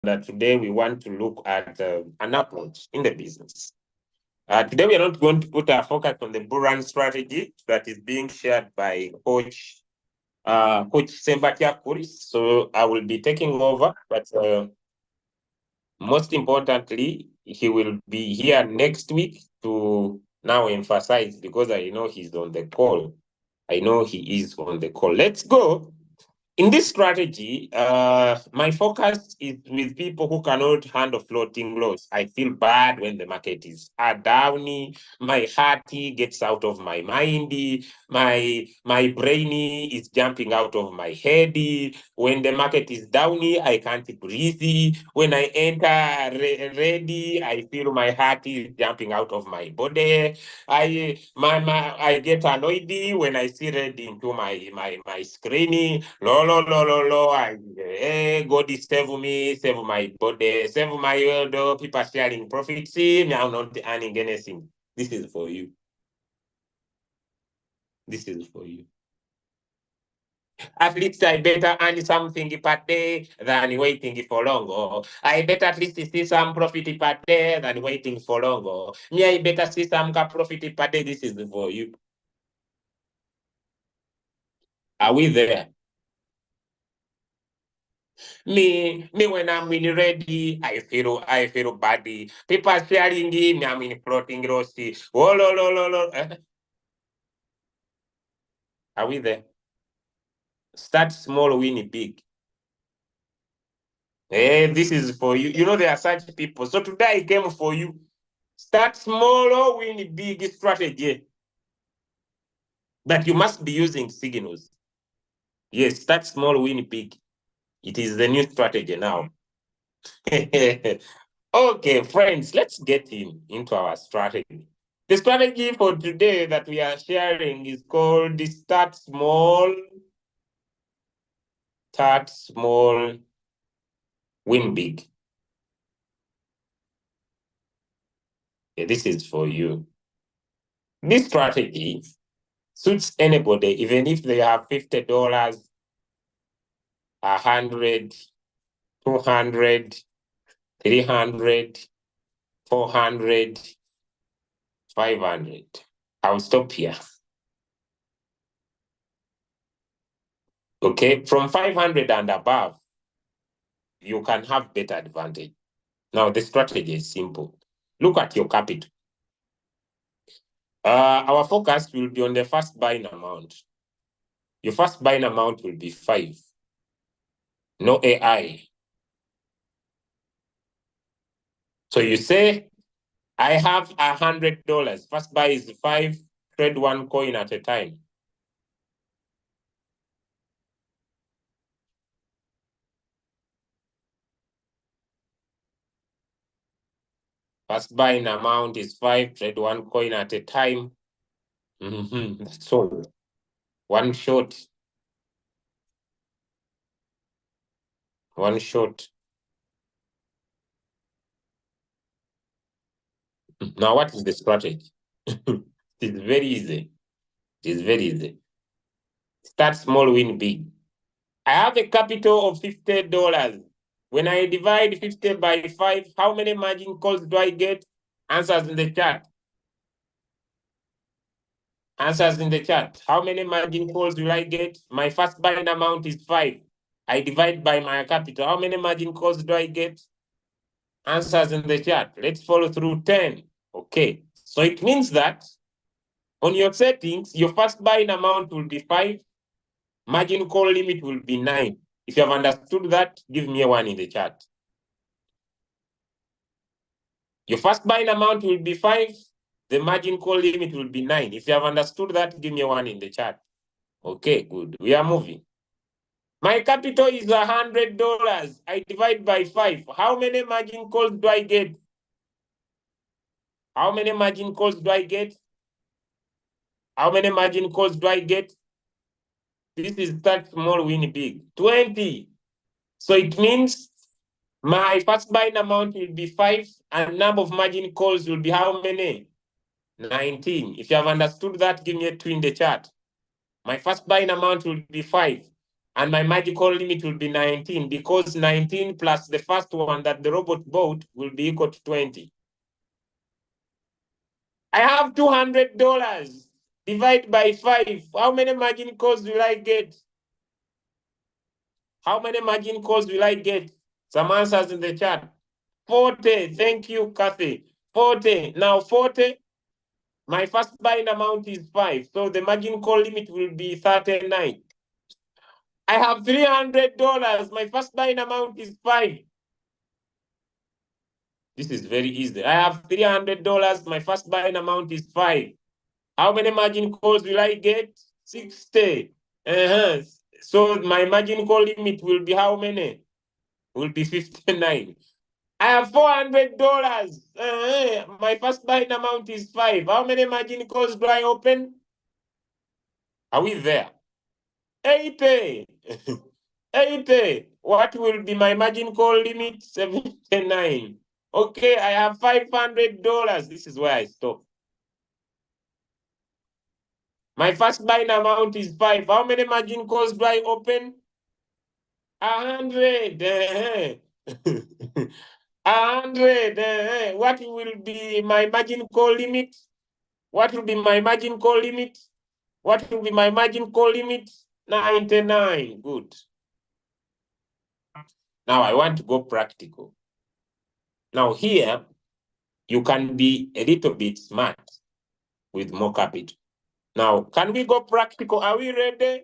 that today we want to look at an approach in the business. Today we are not going to put our focus on the bull run strategy that is being shared by Coach Sembatia Kuris. So I will be taking over, but most importantly, he will be here next week to now emphasize, because I know he's on the call. I know he is on the call. Let's go. In this strategy, my focus is with people who cannot handle floating loss. I feel bad when the market is downy. My heart gets out of my mind. My brain is jumping out of my head. When the market is downy, I can't breathe. When I enter ready, I feel my heart is jumping out of my body. I get annoyed when I see red into my screen. God is save my body, save my world. People sharing profits. See, me, I'm not earning anything. This is for you. This is for you. At least I better earn something per day than waiting for long. I better at least see some profit per day than waiting for long. Me, I better see some profit per day. This is for you. Are we there? Me when I'm in ready, I feel body. People sharing me, I'm in floating rosy. Oh, lo. Are we there? Start small, win big. Hey, this is for you. You know, there are such people. So today I came for you. Start small, win big strategy. But you must be using signals. Yes, start small, win big. It is the new strategy now. Okay, friends, let's get into our strategy. The strategy for today that we are sharing is called the start small, win big. Okay, this is for you. This strategy suits anybody, even if they have $50, 100, 200, 300, 400, 500. I'll stop here. Okay, from 500 and above, you can have better advantage. Now, the strategy is simple. Look at your capital. Our focus will be on the first buying amount. Your first buying amount will be 5. No AI. So you say, I have $100. First buy is 5, trade one coin at a time. First buying amount is 5, trade one coin at a time. That's all. One shot. One shot. Now, what is the strategy? It's very easy. It is very easy. Start small, win big. I have a capital of $50. When I divide 50 by 5, how many margin calls do I get? Answers in the chat. Answers in the chat. How many margin calls will I get? My first buying amount is 5. I divide by my capital. How many margin calls do I get? Answers in the chat. Let's follow through 10. Okay. So it means that on your settings, your first buying amount will be 5. Margin call limit will be 9. If you have understood that, give me a 1 in the chat. Your first buying amount will be 5. The margin call limit will be 9. If you have understood that, give me a 1 in the chat. Okay, good. We are moving. My capital is $100. I divide by 5. How many margin calls do I get? How many margin calls do I get? How many margin calls do I get? This is start small, win big. 20. So it means my first buying amount will be 5, and number of margin calls will be how many? 19. If you have understood that, give me a 2 in the chat. My first buying amount will be 5. And my magical limit will be 19 because 19 plus the first one that the robot bought will be equal to 20. I have $200. Divide by 5. How many margin calls will I get? How many margin calls will I get? Some answers in the chat. 40. Thank you, Kathy. 40. Now 40. My first buying amount is 5. So the margin call limit will be 39. I have $300. My first buying amount is 5. This is very easy. I have $300. My first buying amount is 5. How many margin calls will I get? 60. So my margin call limit will be how many? Will be 59. I have $400. My first buying amount is 5. How many margin calls do I open? Are we there? 80. 80. What will be my margin call limit? 79. Okay, I have $500. This is where I stop. My first buying amount is 5. How many margin calls do I open? 100. 100. What will be my margin call limit? What will be my margin call limit? What will be my margin call limit? 99. Good. Now I want to go practical. Now here, you can be a little bit smart with more capital. Now, can we go practical? Are we ready?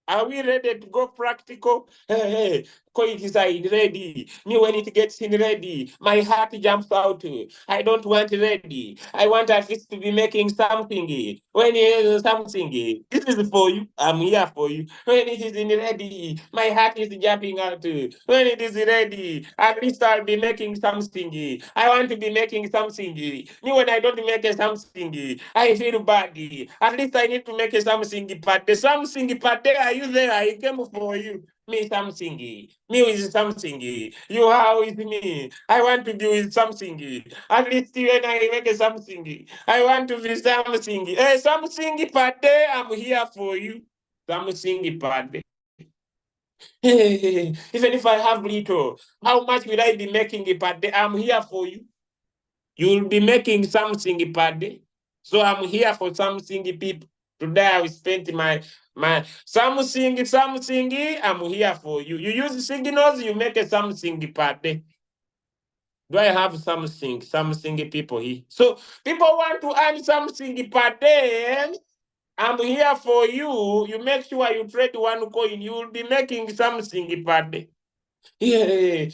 Are we ready to go practical? Hey, coin design ready. Me when it gets in ready, my heart jumps out. I don't want ready. I want at least to be making something. When it is something, this is for you. I'm here for you. When it is in ready, my heart is jumping out. When it is ready, at least I'll be making something. I want to be making something. Me when I don't make something, I feel bad. At least I need to make something, but the something, but are you there? I came for you. Me something. Me with something. You are with me. I want to be with something. At least when I make something, I want to be something. Hey, something per day, I'm here for you. Something per day. Hey, even if I have little, how much will I be making per day? I'm here for you. You'll be making something per day. So I'm here for something, people. Today I will spend my something, I'm here for you. You use signals, you make a something per day. Do I have something people here? So people want to earn something per day. I'm here for you. You make sure you trade one coin, you will be making something per day. Yeah,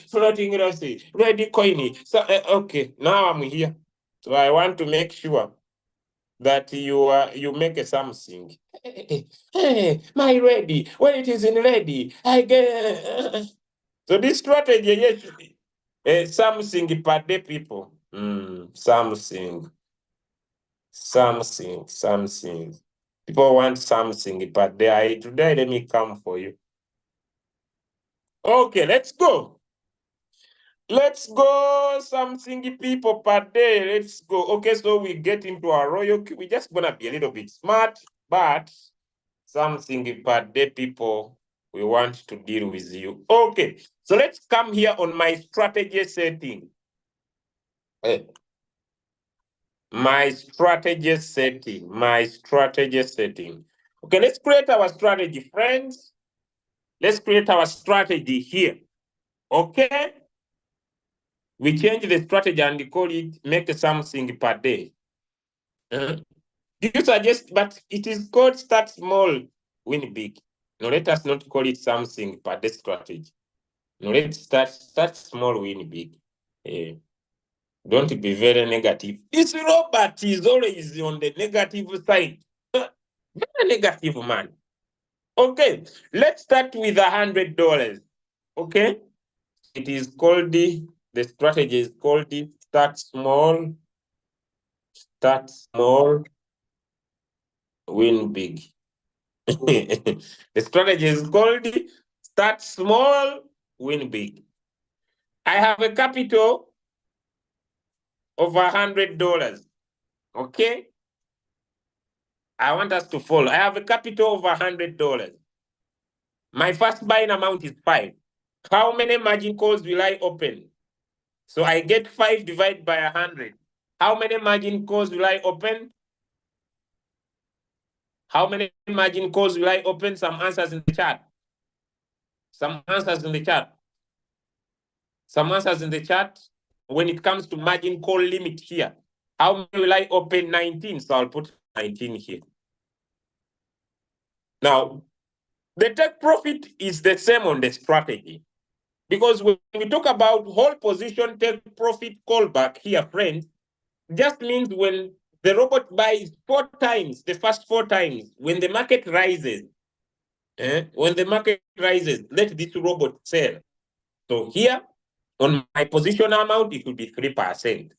floating rosy, ready coiny. So okay, now I'm here. So I want to make sure that you make a something. My ready. When it is in ready, I get. So this strategy, yes, something per day, people. Something. People want something per day. Today, let me come for you. Okay, let's go. Let's go, something people per day. Let's go. Okay, so we get into our royal. We're just gonna be a little bit smart, but something per day, people. We want to deal with you. Okay, so let's come here on my strategy setting. My strategy setting. Okay, let's create our strategy, friends. Let's create our strategy here. Okay. We change the strategy and call it make something per day. Do you suggest, but it is called start small, win big. No, let us not call it something per day strategy. No, let's start small, win big. Don't be very negative. This Robert is always on the negative side. Very negative, man. Okay, let's start with $100. Okay, it is called the strategy is called the start small, win big. The strategy is called start small, win big. I have a capital of $100. Okay, I want us to follow. I have a capital of $100. My first buying amount is 5. How many margin calls will I open? So I get 5 divided by 100. How many margin calls will I open? How many margin calls will I open? Some answers in the chat. Some answers in the chat. Some answers in the chat. When it comes to margin call limit here, how many will I open? 19. So I'll put 19 here. Now, the take profit is the same on the strategy. Because when we talk about whole position take profit callback here, friends, just means when the robot buys 4 times, the first 4 times, when the market rises, let this robot sell. So here, on my position amount, it will be 3%.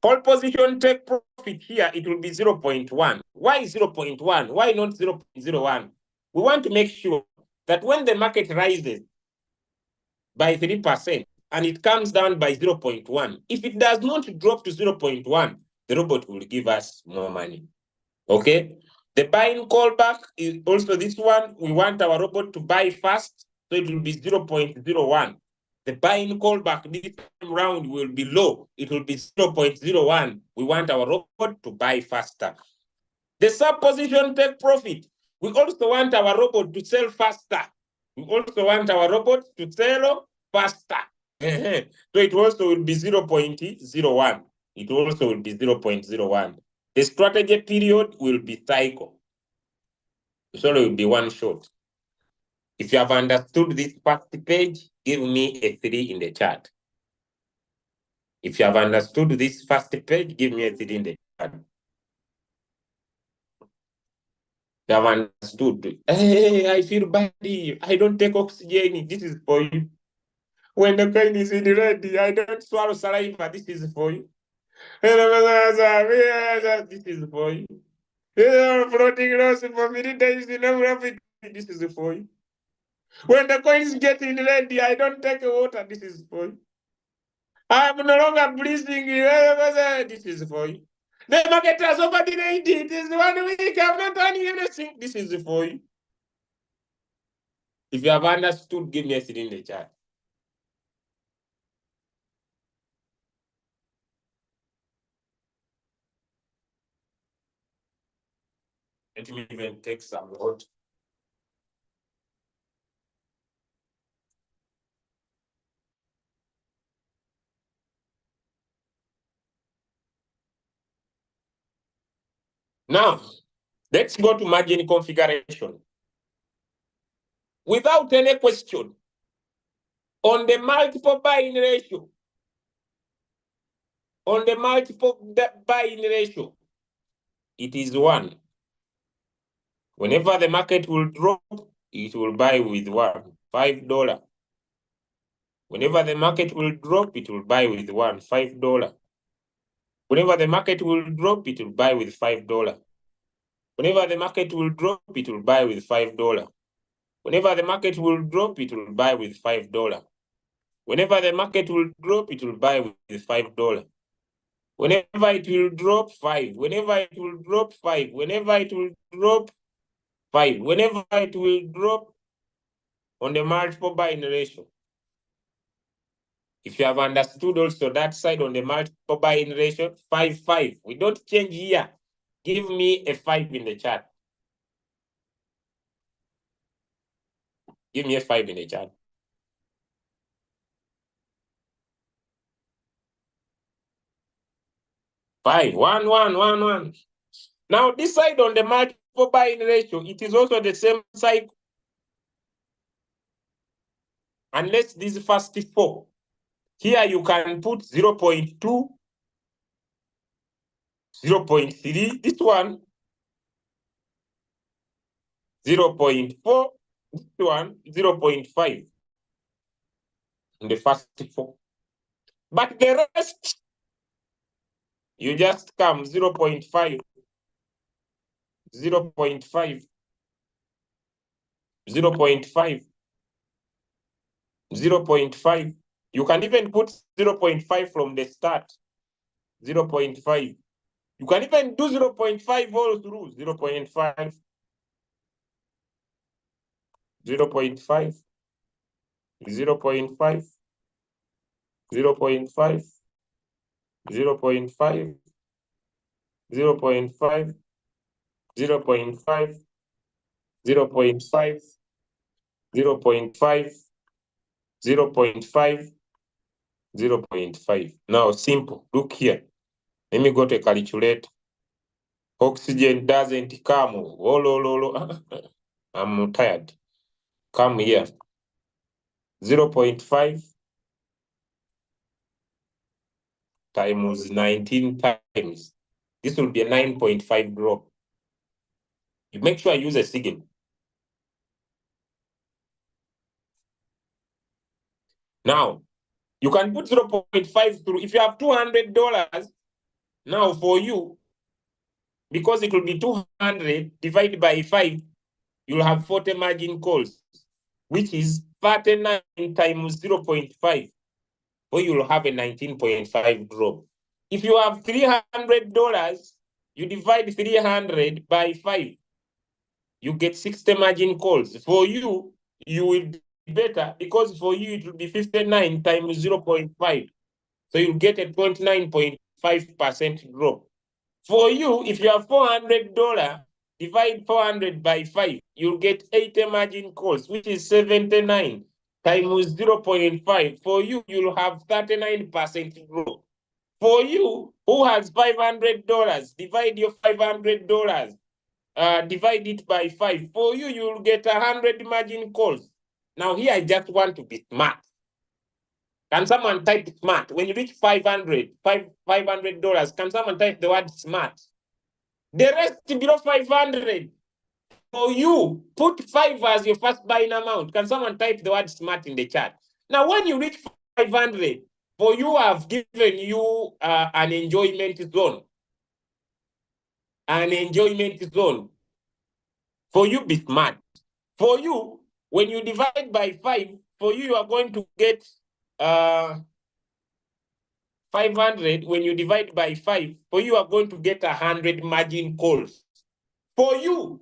Whole position take profit here, it will be 0.1. Why 0.1? Why not 0.01? We want to make sure that when the market rises by 3% and it comes down by 0.1, if it does not drop to 0.1, the robot will give us more money. Okay? The buying callback is also this one. We want our robot to buy fast, so it will be 0.01. The buying callback this time round will be low. It will be 0.01. We want our robot to buy faster. The sub-position take profit. We also want our robot to sell faster. We also want our robot to sell faster. So it also will be 0.01. It also will be 0.01. The strategy period will be cycle. So it will be one shot. If you have understood this first page, give me a 3 in the chat. If you have understood this first page, give me a 3 in the chat. You have understood. Hey, I feel body. I don't take oxygen. This is for you. When the coin is in red, I don't swallow saliva. This is for you. This is for you. Floating loss for many days in every. This is for you. When the coin is getting red, I don't take water. This is for you. I'm no longer breathing. This is for you. The market has overdelayed it. This is 1 week. I'm not earning anything. This is for you. If you have understood, give me a 3 in the chat. Let me even take some note. Now, let's go to margin configuration. Without any question, on the multiple buying ratio, it is 1. Whenever the market will drop, it will buy with what? $5. Whenever the market will drop, it will buy with what? $5. Whenever the market will drop, it will buy with $5. Whenever the market will drop, it will buy with $5. Whenever the market will drop, it will buy with $5. Whenever the market will drop, it will buy with $5. Whenever it will drop, 5. Whenever it will drop, 5. Whenever it will drop, 5. Whenever it will drop on the multiple buying ratio. If you have understood also that side on the multiple buying ratio, 5, 5. We don't change here. Give me a 5 in the chat. Give me a 5 in the chat. 5, 1, 1, 1, 1. Now this side on the multiple buying ratio, it is also the same cycle. Unless this first 4. Here you can put 0.2, 0.3, this one, 0.4, this one, 0.5 in the first 4. But the rest, you just come 0.5, 0.5, 0.5, 0.5. You can even put 0.5 from the start, 0.5. You can even do 0.5 all through, 0.5, 0.5, 0.5, 0.5, 0.5, 0.5, 0.5, 0.5, 0.5, 0.5, 0.5. Now, simple. Look here. Let me go to a calculator. Oxygen doesn't come. Oh, lo. I'm tired. Come here. 0.5 times 19 times. This will be a 9.5 drop. You make sure I use a signal. Now, you can put 0.5 through. If you have $200, now for you, because it will be 200 divided by 5, you'll have 40 margin calls, which is 39 times 0.5, or you'll have a 19.5 drop. If you have $300, you divide 300 by 5, you get 60 margin calls. For you, you will be better because for you, it will be 59 times 0.5. So you'll get a 29.5% drop. For you, if you have $400, divide 400 by 5, you'll get 80 margin calls, which is 79 times 0.5. For you, you'll have 39% drop. For you, who has $500, divide your $500, divide it by 5. For you, you'll get 100 margin calls. Now here, I just want to be smart. Can someone type smart? When you reach $500, can someone type the word smart? The rest below 500. For you, put 5 as your first buying amount. Can someone type the word smart in the chat? Now, when you reach 500, for you, I've given you an enjoyment zone. An enjoyment zone. For you, be smart. For you, when you divide by 5, for you are going to get 500. When you divide by 5, for you are going to get 100 margin calls. For you,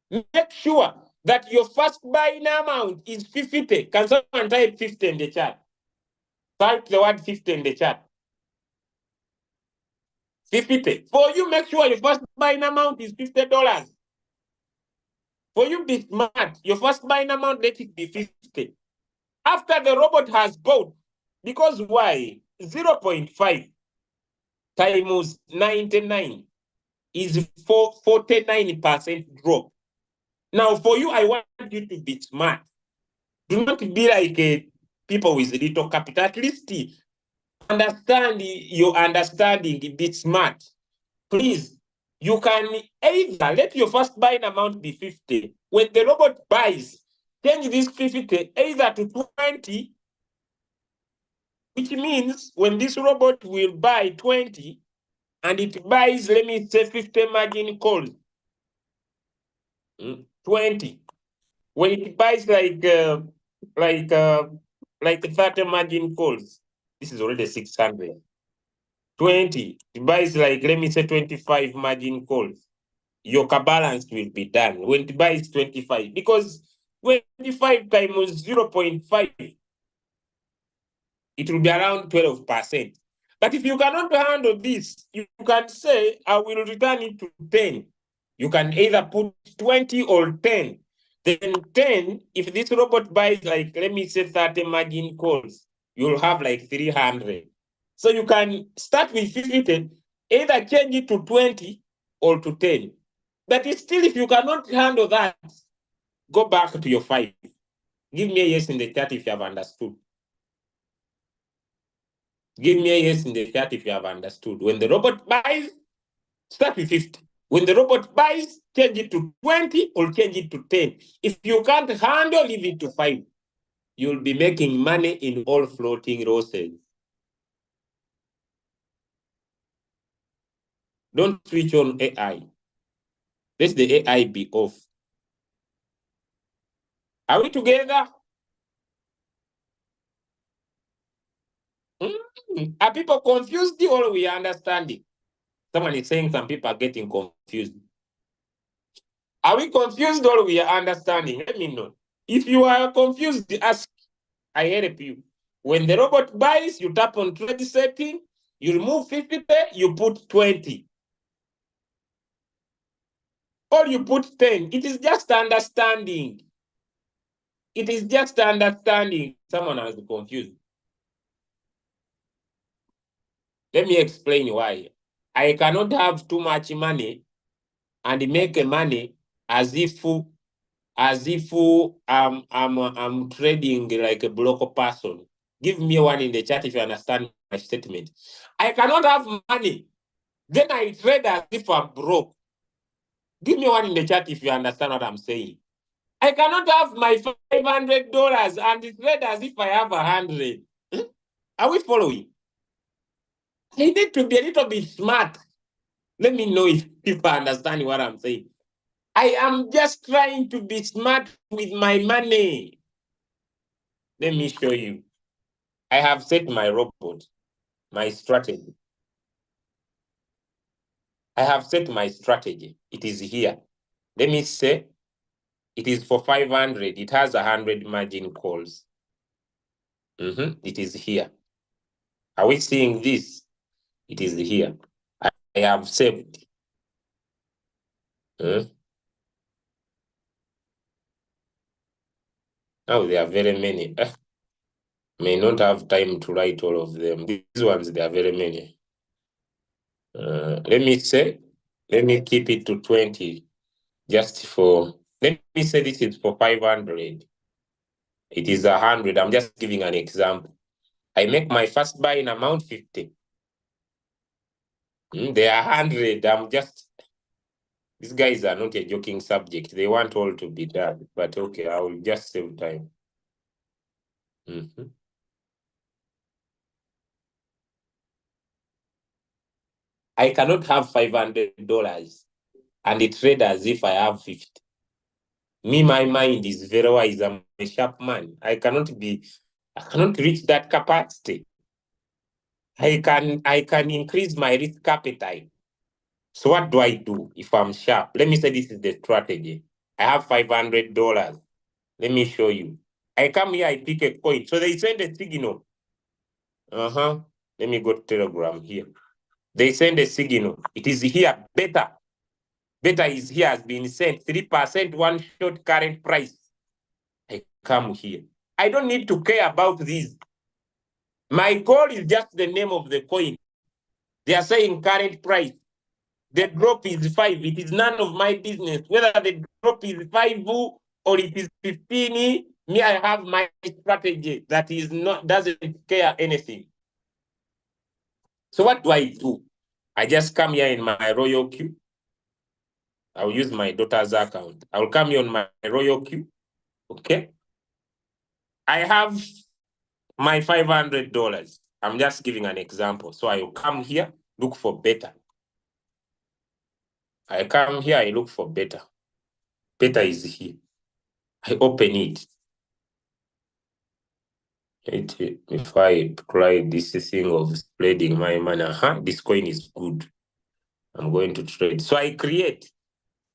make sure that your first buying amount is 50. Can someone type 50 in the chat? Type the word 50 in the chat. 50. For you, make sure your first buying amount is $50. For you, be smart. Your first buying amount, let it be 50. After the robot has bought, because why? 0.5 times 99 is 49% drop. Now, for you, I want you to be smart. Do not be like people with little capital. At least understand your understanding, be smart. Please, you can either let your first buying amount be 50. When the robot buys, change this 50 either to 20, which means when this robot will buy 20 and it buys, let me say 50 margin calls, 20. When it buys like 30 margin calls, this is already 600. 20, it buys like, let me say 25 margin calls, your balance will be done. When it buys 25, because 25 times 0.5, it will be around 12%. But if you cannot handle this, you can say, I will return it to 10. You can either put 20 or 10. Then 10, if this robot buys like, let me say 30 margin calls, you'll have like 300. So you can start with 50, either change it to 20 or to 10. But still, if you cannot handle that, go back to your 5. Give me a yes in the chat if you have understood. Give me a yes in the chat if you have understood. When the robot buys, start with 50. When the robot buys, change it to 20 or change it to 10. If you can't handle, leave it to 5. You'll be making money in all floating rosters. Don't switch on AI. Let the AI be off. Are we together? Are people confused or we are understanding? Someone is saying some people are getting confused. Are we confused or we are understanding? Let me know. If you are confused, ask. I help you. When the robot buys, you tap on trade setting, you remove 50, you put 20. Or you put 10. It is just understanding. It is just understanding. Someone has confused. Let me explain why. I cannot have too much money and make money as if I'm trading like a broker person. Give me one in the chat if you understand my statement. I cannot have money. Then I trade as if I'm broke. Give me one in the chat if you understand what I'm saying. I cannot have my $500 and trade as if I have 100. Are we following? I need to be a little bit smart. Let me know if people understand what I'm saying. I am just trying to be smart with my money. Let me show you. I have set my robot, my strategy. I have set my strategy. It is here. Let me say it is for 500. It has 100 margin calls. It is here. Are we seeing this? It is here. I have saved. Now there are very many. May not have time to write all of them. These ones, there are very many. Let me keep it to 20 just for, let me say this is for 500. It is 100. I'm just giving an example. I make my first buy in amount 50. They are 100. These guys are not a joking subject. They want all to be done. But okay, I will just save time. I cannot have $500 and trade as if I have 50. Me, my mind is very wise. I'm a sharp man. I cannot reach that capacity. I can increase my risk appetite. So what do I do if I'm sharp? Let me say this is the strategy. I have $500. Let me show you. I come here, I pick a coin. So they send a signal. Let me go to Telegram here. They send a signal. It is here. Beta. Beta is here, has been sent. 3% one short current price. I come here. I don't need to care about this. My call is just the name of the coin. They are saying current price. The drop is 5. It is none of my business. Whether the drop is 5 or it is 15, me, I have my strategy that is not doesn't care anything. So what do I do? I just come here in my Royal queue. I'll use my daughter's account. I'll come here on my Royal queue. Okay. I have my $500. I'm just giving an example. So I will come here, look for beta. I come here, I look for beta. Beta is here. I open it. If I try this thing of spreading my money, this coin is good. I'm going to trade. So I create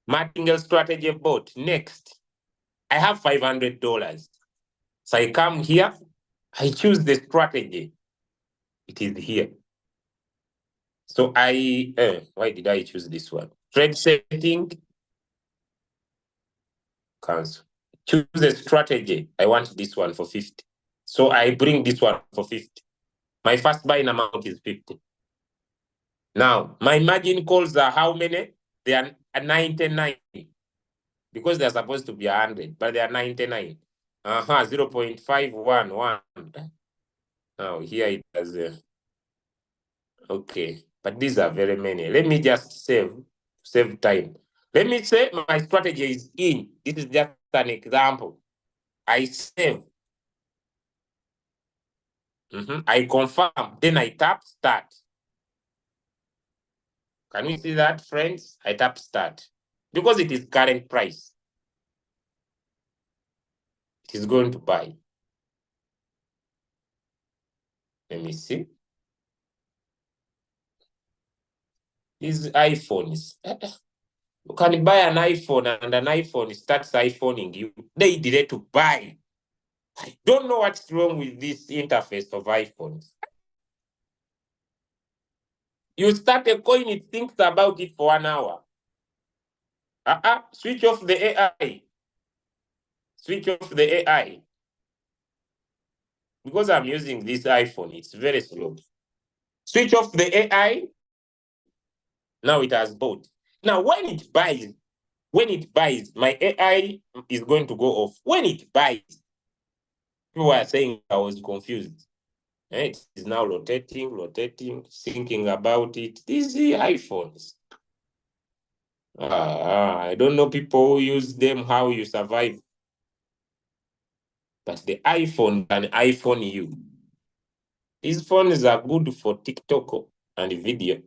martingale strategy bot. Next, I have $500. So I come here, I choose the strategy. It is here. So why did I choose this one? Trade setting, cancel. Choose the strategy. I want this one for 50. So I bring this one for 50. My first buying amount is 50. Now, my margin calls are how many? They are 99. Because they're supposed to be 100, but they are 99. 0.511. Now, here it has... okay, but these are very many. Let me just save time. Let me say my strategy is in. This is just an example. I save. I confirm. Then I tap start. Can we see that, friends? I tap start. Because it is current price. It is going to buy. Let me see. These iPhones. You can buy an iPhone and an iPhone starts iPhoning you. They delay to buy. I don't know what's wrong with this interface of iPhones. You start a coin, it thinks about it for 1 hour. Switch off the AI. Switch off the AI. Because I'm using this iPhone, it's very slow. Switch off the AI. Now it has bought. Now when it buys, my AI is going to go off. When it buys, people are saying I was confused. It is now rotating, thinking about it. These iPhones. I don't know people who use them, how you survive. But the iPhone can iPhone you. These phones are good for TikTok and video.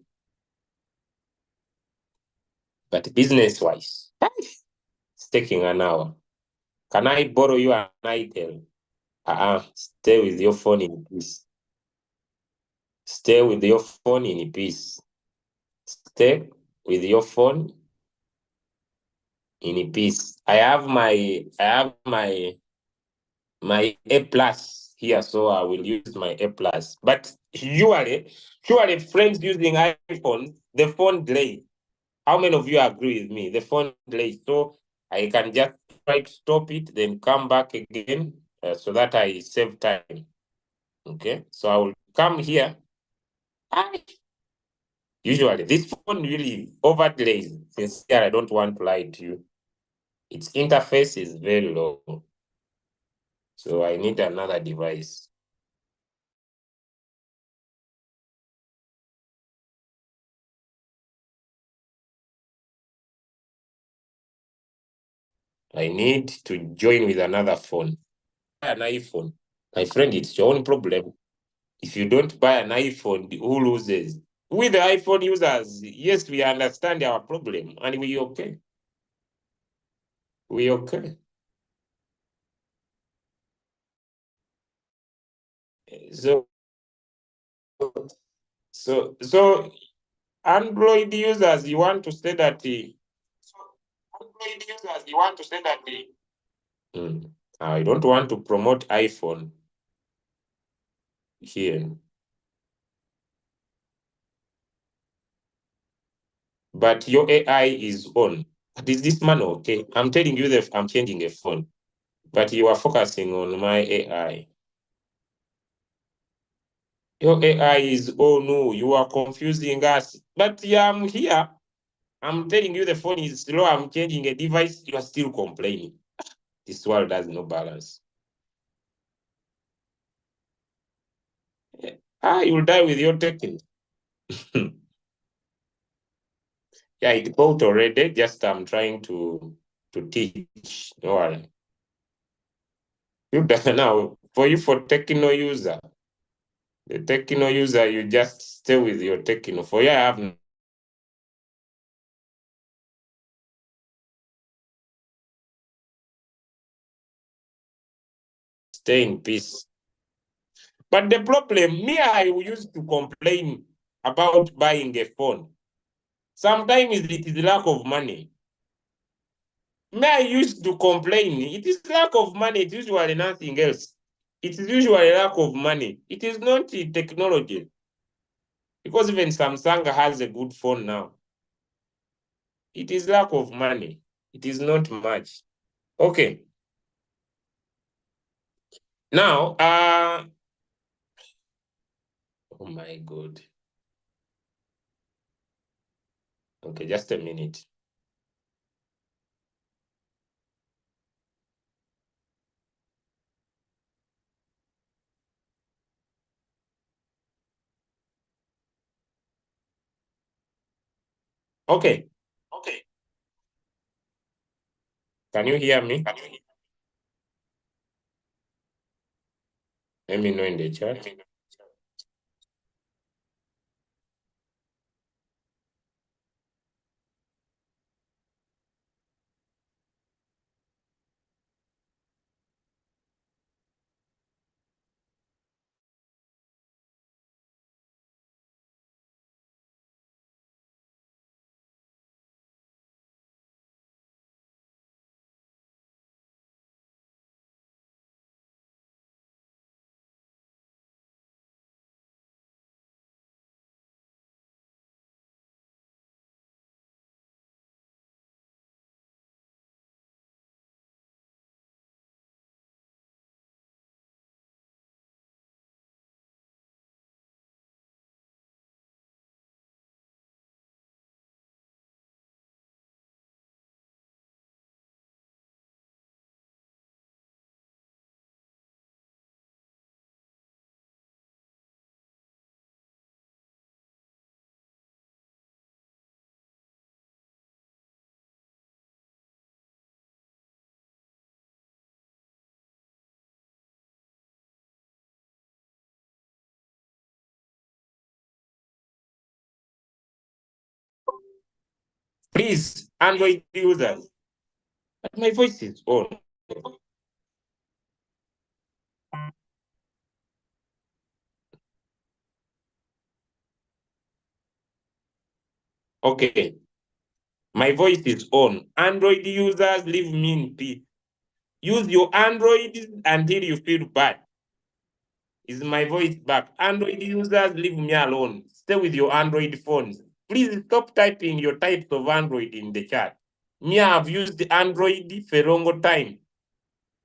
But business-wise, it's taking an hour. Can I borrow you an item? Stay with your phone in peace. Stay with your phone in peace. Stay with your phone in peace. I have my A plus here, so I will use my A plus. But surely friends using iPhone, the phone delay. How many of you agree with me? The phone delay. So I can just try to stop it, then come back again, so that I save time. Okay, so I will come here. Usually, this phone really over delays. Sincerely, I don't want to lie to you. Its interface is very low. So I need another device. I need to join with another phone. An iPhone. My friend, it's your own problem. If you don't buy an iPhone, who loses? We, the iPhone users, yes, we understand our problem and we okay. We okay. So, so Android users, you want to say that Android users, you want to say that I don't want to promote iPhone here. But your AI is on. But is this man okay? I'm telling you that I'm changing a phone. But you are focusing on my AI. Your AI is, oh no, you are confusing us. But yeah, I'm here. I'm telling you the phone is slow. I'm changing a device. You are still complaining. This world has no balance. You'll die with your technique. Yeah, it bought already. Just I'm trying to teach. No worry. You now for you for techno user. The techno user, you just stay with your techno. For you, I have stay in peace. But the problem, me, I used to complain about buying a phone. Sometimes it is lack of money. Me, I used to complain. It is lack of money. It's usually nothing else. It is usually lack of money. It is not the technology. Because even Samsung has a good phone now. It is lack of money. It is not much. Okay. Now, oh my God. Okay, just a minute. Okay. Okay. Can you hear me? Let me know in the chat. Please, Android users. But my voice is on. Okay. My voice is on. Android users, leave me in peace. Use your Android until you feel bad. Is my voice back? Android users, leave me alone. Stay with your Android phones. Please stop typing your types of Android in the chat. Me, I've used Android for a long time.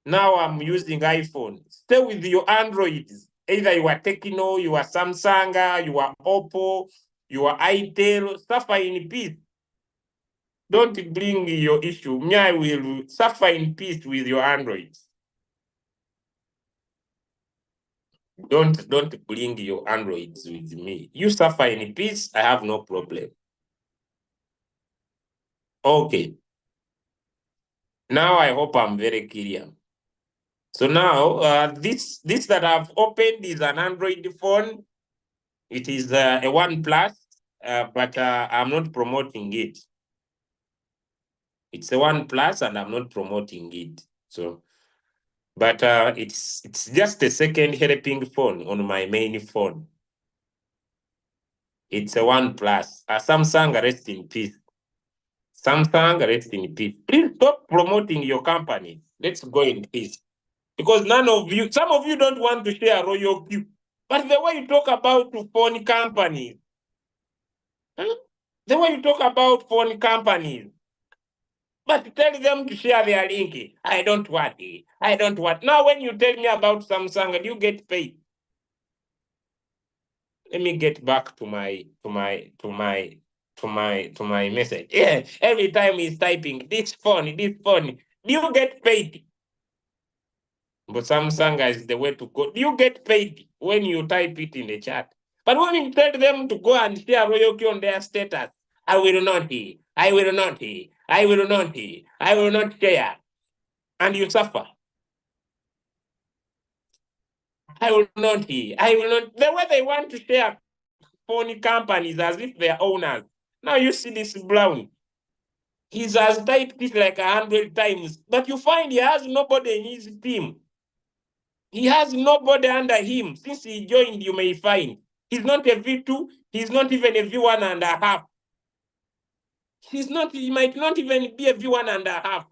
Now I'm using iPhone. Stay with your Androids. Either you are Tecno, you are Samsung, you are Oppo, you are Itel. Suffer in peace. Don't bring your issue. Me, I will suffer in peace with your Androids. Don't bring your Androids with me. You suffer in peace, I have no problem. Okay. Now I hope I'm very clear. So now this that I've opened is an Android phone. It is a OnePlus, but I'm not promoting it. It's a OnePlus and I'm not promoting it. So, but it's just a second helping phone on my main phone. It's a OnePlus. Samsung, rest in peace. Samsung, rest in peace. Please stop promoting your company. Let's go in peace. Because none of you, some of you don't want to share Royal Q. But the way you talk about phone companies, the way you talk about phone companies, but tell them to share their link. I don't want it. I don't want. Now, when you tell me about Samsung, do you get paid? Let me get back to my message. Yeah, every time he's typing this phone, do you get paid? But Samsung is the way to go. Do you get paid when you type it in the chat? But when you tell them to go and share royalty on their status, I will not, I will not, I will not, I will not share. And you suffer. I will not, I will not. The way they want to share phone companies as if they're owners. Now you see this Brown. He has typed it like 100 times, but you find he has nobody in his team. He has nobody under him. Since he joined, you may find. He's not a V2. He's not even a V1 and a half. He might not even be a V1 and a half.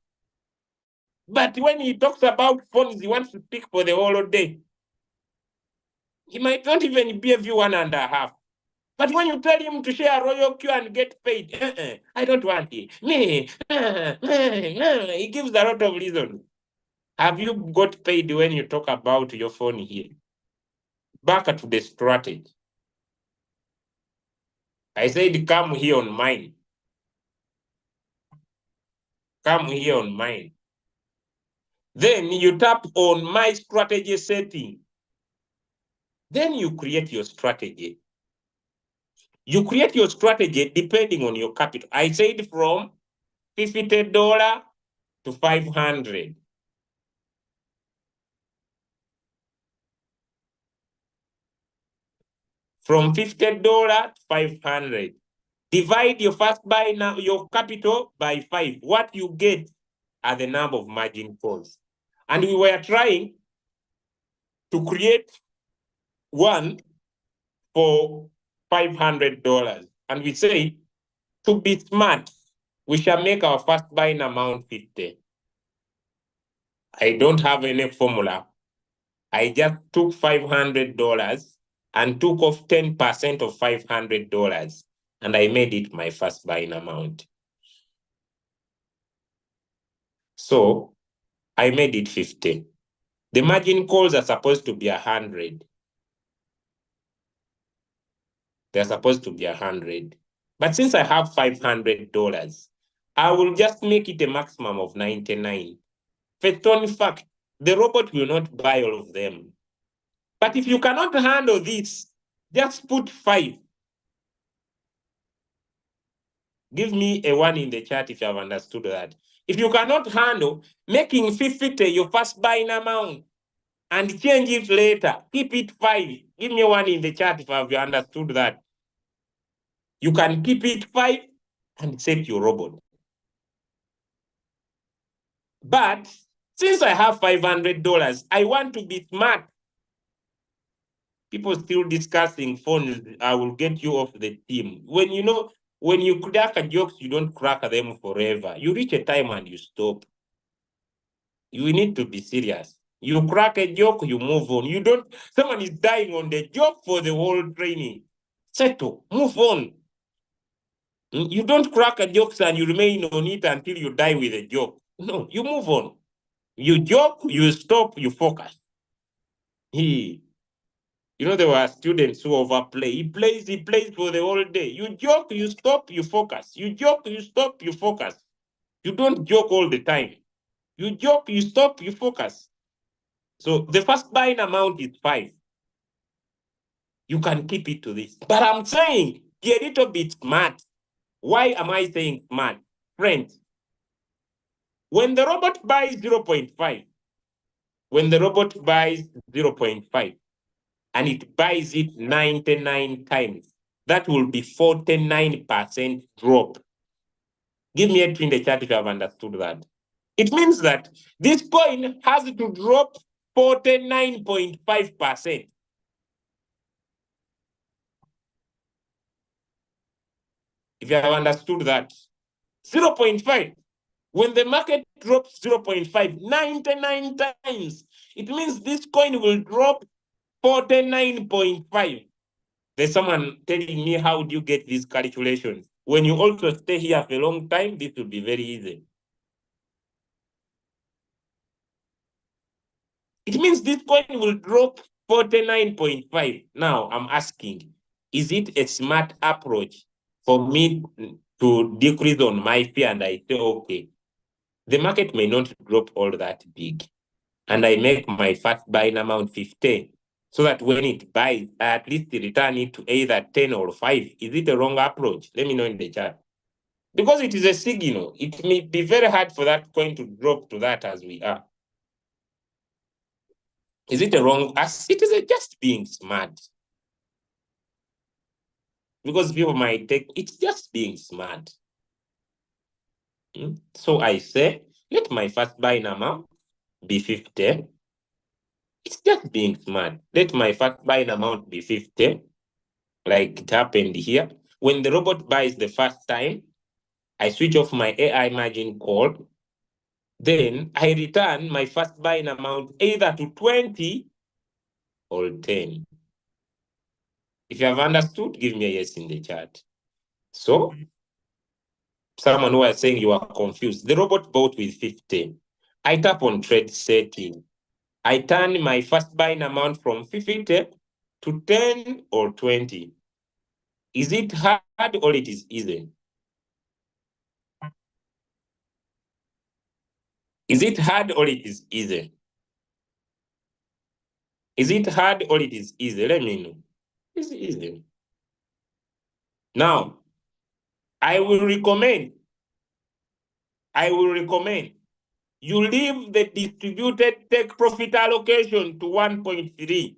But when he talks about phones, he wants to speak for the whole day. He might not even be a V1 and a half. But when you tell him to share Royal Q and get paid, I don't want it. He gives a lot of reasons. Have you got paid when you talk about your phone here? Back to the strategy. I said, come here on mine. Come here on mine. Then you tap on my strategy setting. Then you create your strategy. You create your strategy depending on your capital. I said from $50 to $500. From $50 to $500. Divide your first buy now, your capital by 5. What you get are the number of margin calls. And we were trying to create one for $500. And we say, to be smart, we shall make our first buying amount 50. I don't have any formula. I just took $500 and took off 10% of $500, and I made it my first buying amount. So I made it 50. The margin calls are supposed to be 100. They're supposed to be 100. But since I have $500, I will just make it a maximum of 99. First on fact, the robot will not buy all of them. But if you cannot handle this, just put 5. Give me a 1 in the chat if you have understood that. If you cannot handle making 50 your first buying amount and change it later, keep it 5. Give me a 1 in the chat if you have understood that. You can keep it 5 and set your robot. But since I have $500, I want to be smart. People still discussing phones. I will get you off the team. When you crack a jokes, you don't crack them forever. You reach a time and you stop. You need to be serious. You crack a joke, you move on. You don't, someone is dying on the job for the whole training. Settle, move on. You don't crack a joke and you remain on it until you die with a joke. No, you move on. You joke, you stop, you focus. There were students who overplay. He plays for the whole day. You joke, you stop, you focus. You joke, you stop, you focus. You don't joke all the time. You joke, you stop, you focus. So the first buying amount is 5. You can keep it to this. But I'm saying, be a little bit smart. Why am I saying smart? Friends, when the robot buys 0.5, and it buys it 99 times, that will be 49% drop. Give me a 2 in the chat if you have understood that. It means that this coin has to drop 49.5%. If you have understood that, 0.5. When the market drops 0.5, 99 times, it means this coin will drop 49.5. There's someone telling me, how do you get these calculations? When you also stay here for a long time, this will be very easy. It means this coin will drop 49.5. Now, I'm asking, is it a smart approach for me to decrease on my fee and I say, okay, the market may not drop all that big, and I make my first buying amount 50, so that when it buys, I at least return it to either 10 or 5. Is it a wrong approach? Let me know in the chat. Because it is a signal. It may be very hard for that coin to drop to that as we are. Is it a wrong? It is just being smart. Because people might take, it's just being smart. So I say, let my first buying amount be 50. It's just being smart. Let my first buying amount be 50, like it happened here. When the robot buys the first time, I switch off my AI margin call. Then I return my first buying amount either to 20 or 10. If you have understood, give me a yes in the chat. So, someone who is saying you are confused. The robot bought with 50. I tap on trade setting. I turn my first buying amount from 50 to 10 or 20. Is it hard or it is easy? Is it hard or it is easy? Is it hard or it is easy? Let me know. It's easy. Now, I will recommend you leave the distributed take profit allocation to 1.3.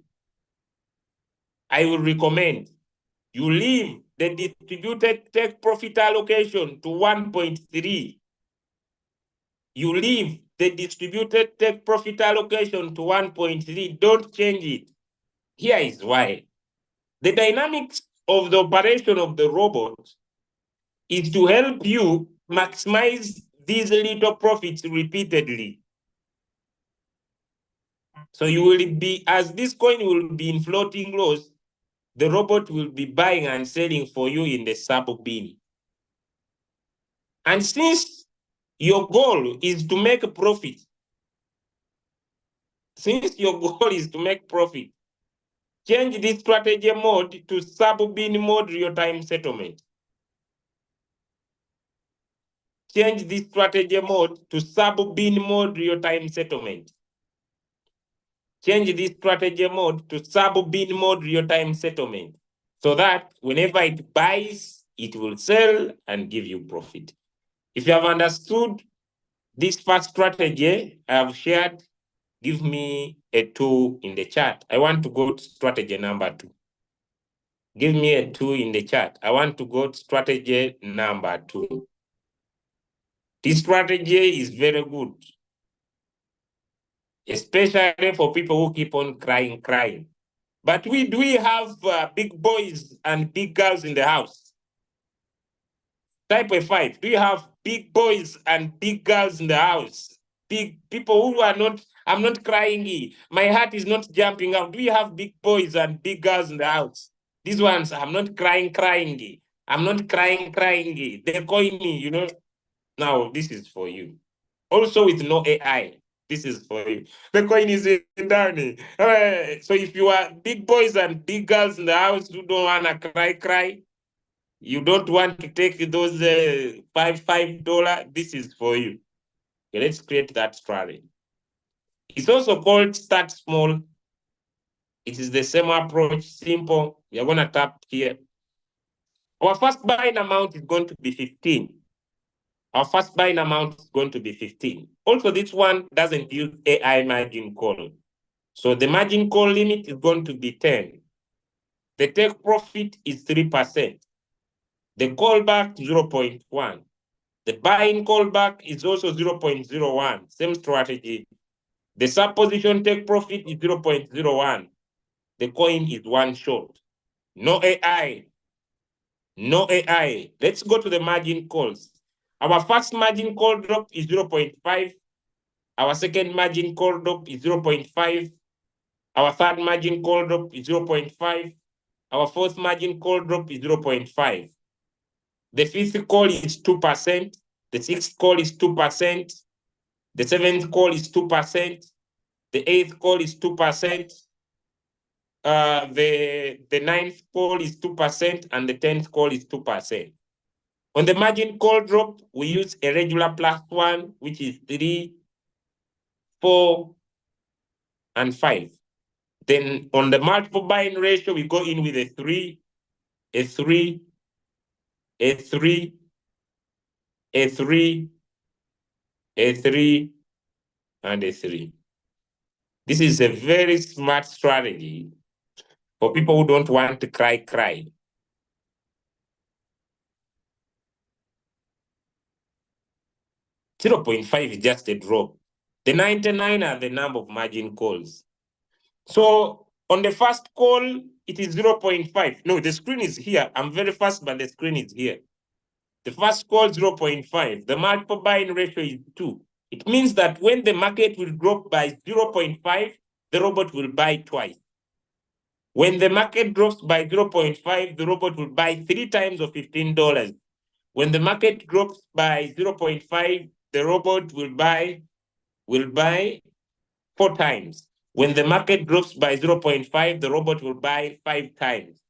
I will recommend you leave the distributed take profit allocation to 1.3. You leave the distributed take profit allocation to 1.3. Don't change it. Here is why. The dynamics of the operation of the robot is to help you maximize these little profits repeatedly. So you will be, as this coin will be in floating loss, the robot will be buying and selling for you in the sub bin. And since your goal is to make a profit, change this strategy mode to sub bin mode real-time settlement. Change this strategy mode to sub bin mode real-time settlement. Change this strategy mode to sub bin mode real-time settlement, so that whenever it buys, it will sell and give you profit. If you have understood this first strategy I have shared, give me a 2 in the chat. I want to go to strategy number 2. Give me a 2 in the chat. I want to go to strategy number 2. This strategy is very good, especially for people who keep on crying. But do we have big boys and big girls in the house? Type a 5. Do you have big boys and big girls in the house? Big people who are not, I'm not crying. My heart is not jumping out. Do you have big boys and big girls in the house? These ones, I'm not crying. I'm not crying. They're calling me, you know. Now, this is for you. Also with no AI, this is for you. The coin is down. So if you are big boys and big girls in the house who don't want to cry, you don't want to take those $5, this is for you. Okay, let's create that strategy. It's also called start small. It is the same approach, simple. You're going to tap here. Our first buying amount is going to be 15. Our first buying amount is going to be 15. Also, this one doesn't use AI margin call. So the margin call limit is going to be 10. The take profit is 3%. The callback 0.1. The buying callback is also 0.01. Same strategy. The supposition take profit is 0.01. The coin is one short. No AI. No AI. Let's go to the margin calls. Our first margin call drop is 0.5. Our second margin call drop is 0.5. Our third margin call drop is 0.5. Our fourth margin call drop is 0.5. The fifth call is 2%. The sixth call is 2%. The seventh call is 2%. The eighth call is 2%. The ninth call is 2%, and the 10th call is 2%. On the margin call drop, we use a regular +1, which is 3, 4, and 5. Then on the multiple buying ratio, we go in with a 3, a 3, a 3, a 3, a 3, and a 3. This is a very smart strategy for people who don't want to cry. $0.5 is just a drop. The 99 are the number of margin calls. So on the first call, it is 0.5. No, the screen is here. I'm very fast, but the screen is here. The first call, 0.5. The multiple buying ratio is 2. It means that when the market will drop by 0.5, the robot will buy twice. When the market drops by 0.5, the robot will buy 3 times of $15. When the market drops by 0.5, the robot will buy 4 times. When the market drops by 0.5, the robot will buy 5 times.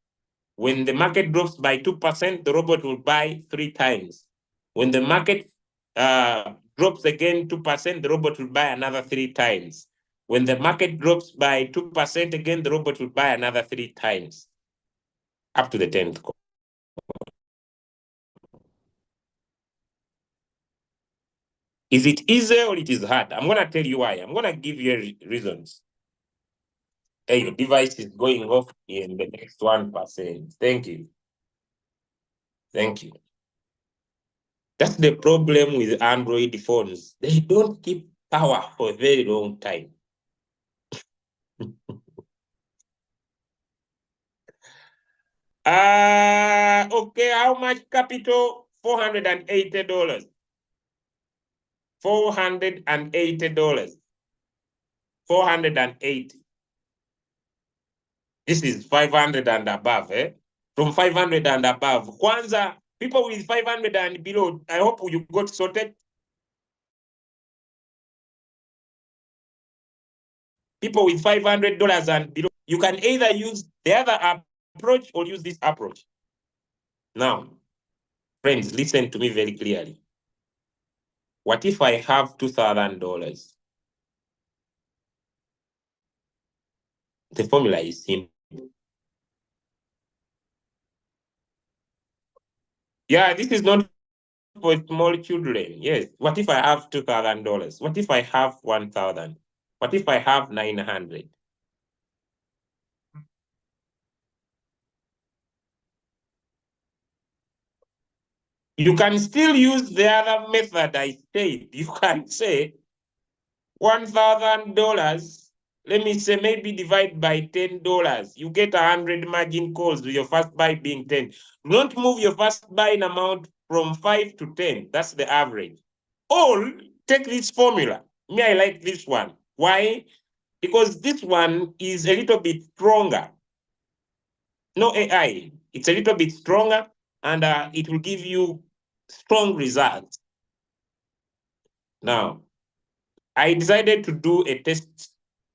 When the market drops by 2%, the robot will buy 3 times. When the market drops again 2%, the robot will buy another 3 times. When the market drops by 2% again, the robot will buy another 3 times, up to the 10th call. Is it easy or it is hard? I'm going to tell you why. I'm going to give you reasons. Hey, your device is going off in the next 1%. Thank you. Thank you. That's the problem with Android phones. They don't keep power for a very long time. Okay, how much capital? $480. $480. 480. This is 500 and above, eh? From 500 and above. Kwanza, people with 500 and below, I hope you got sorted. People with $500 and below, you can either use the other approach or use this approach. Now, friends, listen to me very clearly. What if I have $2,000? The formula is simple. Yeah, this is not for small children. Yes. What if I have $2,000? What if I have 1,000? What if I have 900? You can still use the other method I said. You can say $1,000, let me say maybe divide by $10. You get 100 margin calls with your first buy being 10. Don't move your first buying amount from 5 to 10. That's the average. Or take this formula. Me, I like this one. Why? Because this one is a little bit stronger. No AI. It's a little bit stronger, and it will give you strong results. Now, I decided to do a test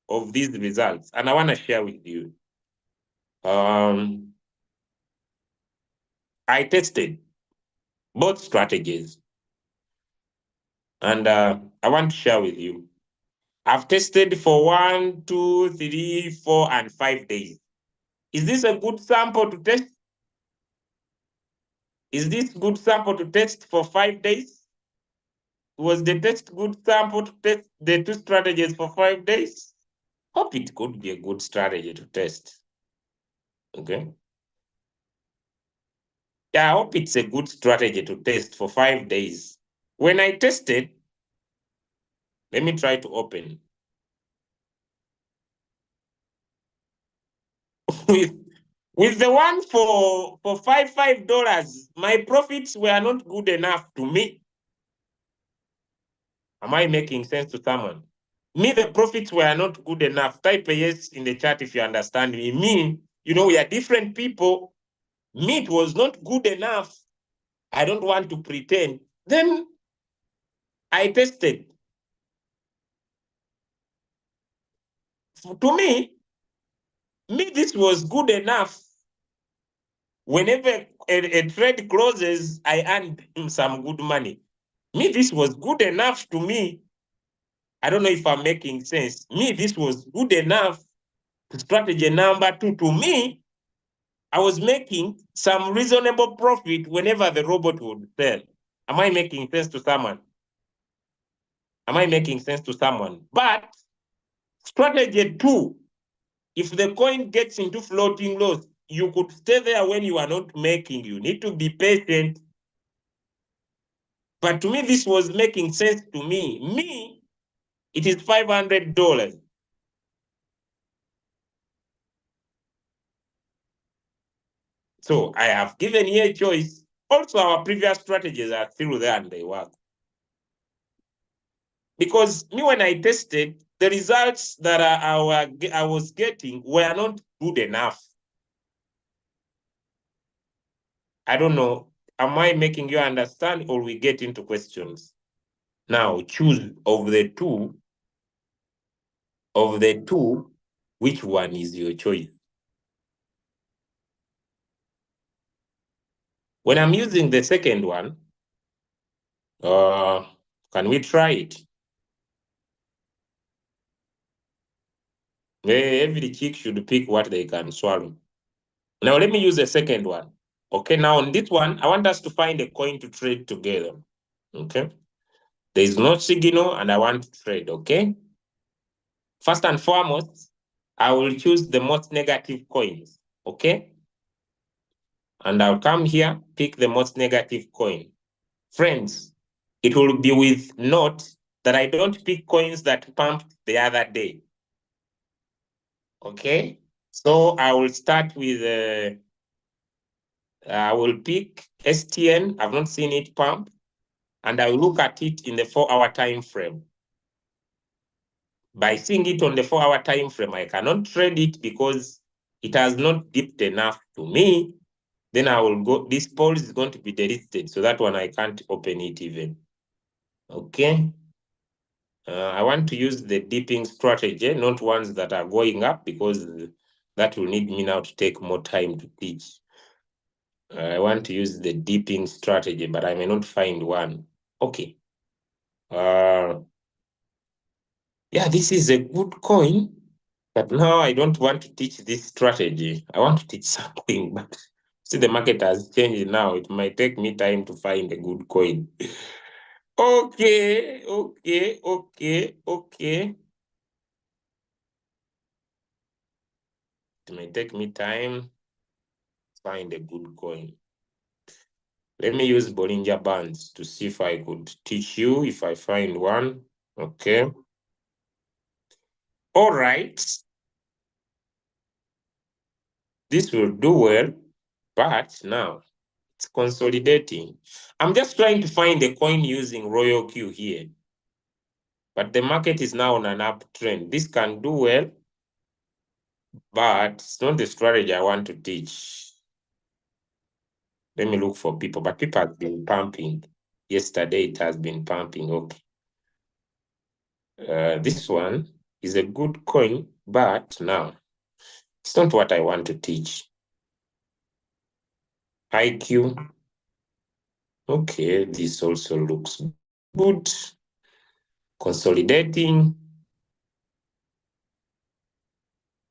of these results, and I want to share with you. I tested both strategies, and I want to share with you. I've tested for 1, 2, 3, 4, and 5 days. Is this a good sample to test? Is this good sample to test for 5 days? Was the test good sample to test the two strategies for 5 days? Hope it could be a good strategy to test. Okay. Yeah, I hope it's a good strategy to test for 5 days. When I tested, let me try to open. with the one for $5, my profits were not good enough to me. Am I making sense to someone? Me, the profits were not good enough. Type a yes in the chat if you understand me. Me, we are different people. Me, it was not good enough. I don't want to pretend. Then I tested. To me, this was good enough. Whenever a trade closes, I earn some good money. Me, this was good enough to me. I don't know if I'm making sense. Me, this was good enough. Strategy number 2, to me, I was making some reasonable profit whenever the robot would sell. Am I making sense to someone? Am I making sense to someone? But strategy 2, if the coin gets into floating loss, you could stay there when you are not making. You need to be patient. But to me, this was making sense to me. Me, it is $500. So I have given you a choice. Also, our previous strategies are still there and they work. Because me, when I tested, the results that I was getting were not good enough. I don't know. Am I making you understand, or we get into questions? Now, choose of the two, which one is your choice? When I'm using the second one, can we try it? Every chick should pick what they can swallow. Now, let me use the second one. Okay, now on this one, I want us to find a coin to trade together. Okay, there is no signal and I want to trade. Okay, first and foremost, I will choose the most negative coins. Okay, and I'll come here, pick the most negative coin. Friends, it will be with note that I don't pick coins that pumped the other day. Okay, so I will start with I will pick STN. I've not seen it pump, and I will look at it in the 4-hour time frame. By seeing it on the 4-hour time frame, I cannot trade it because it has not dipped enough to me. Then I will go. This poll is going to be deleted, so that one I can't open it even. Okay. I want to use the dipping strategy, not ones that are going up, because that will need me now to take more time to teach. I want to use the dipping strategy, but I may not find one. Okay. Yeah, this is a good coin, but now I don't want to teach this strategy. I want to teach something, but see, the market has changed now. It might take me time to find a good coin. Okay. It may take me time to find a good coin. Let me use Bollinger Bands to see if I could teach you, if I find one. Okay. All right. This will do well, but now it's consolidating. I'm just trying to find a coin using Royal Q here. But the market is now on an uptrend. This can do well, but it's not the strategy I want to teach. Let me look for people, but people have been pumping. Yesterday it has been pumping. Okay. This one is a good coin, but now it's not what I want to teach. IQ. Okay, this also looks good. Consolidating.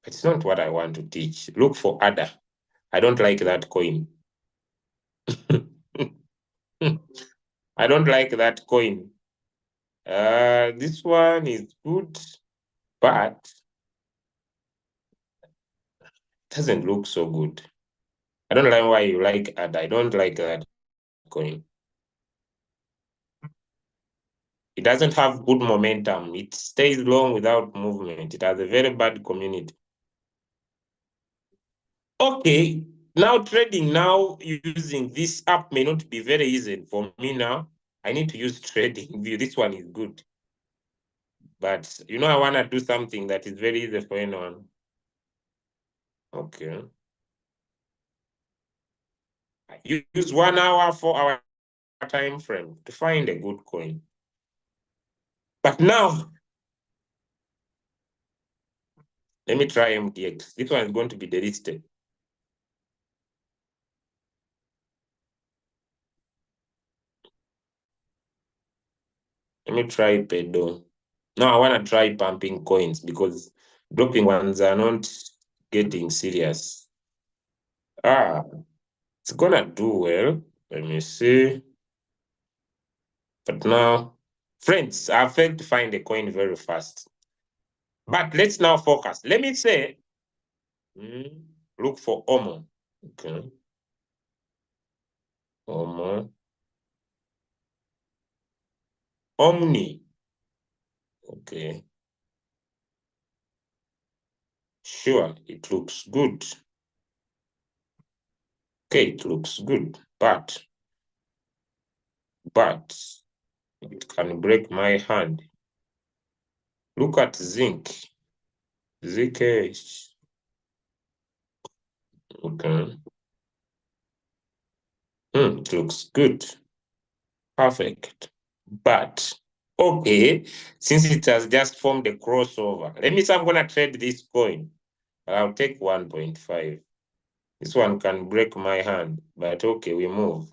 It's not what I want to teach. Look for other. I don't like that coin. I don't like that coin. This one is good, but doesn't look so good. I don't know why you like ADA. I don't like that coin. It doesn't have good momentum. It stays long without movement. It has a very bad community. Okay, now trading now using this app may not be very easy for me now. I need to use trading view. This one is good. But you know, I want to do something that is very easy for anyone. Okay. I use 1 hour, 4 hour time frame to find a good coin. But now, let me try MTX. This one is going to be delisted. Let me try Pedo. Now I want to try pumping coins because dropping ones are not getting serious. It's gonna do well. Let me see. But now, friends, I failed to find a coin very fast. But let's now focus. Let me say, look for Omo. Okay. Omo. Omni. Okay. Sure, it looks good. Okay, it looks good, but it can break my hand. Look at zinc. ZKH. Okay. It looks good. Perfect. But okay, since it has just formed a crossover, let me say I'm gonna trade this coin. I'll take 1.5. This one can break my hand, but okay, we move.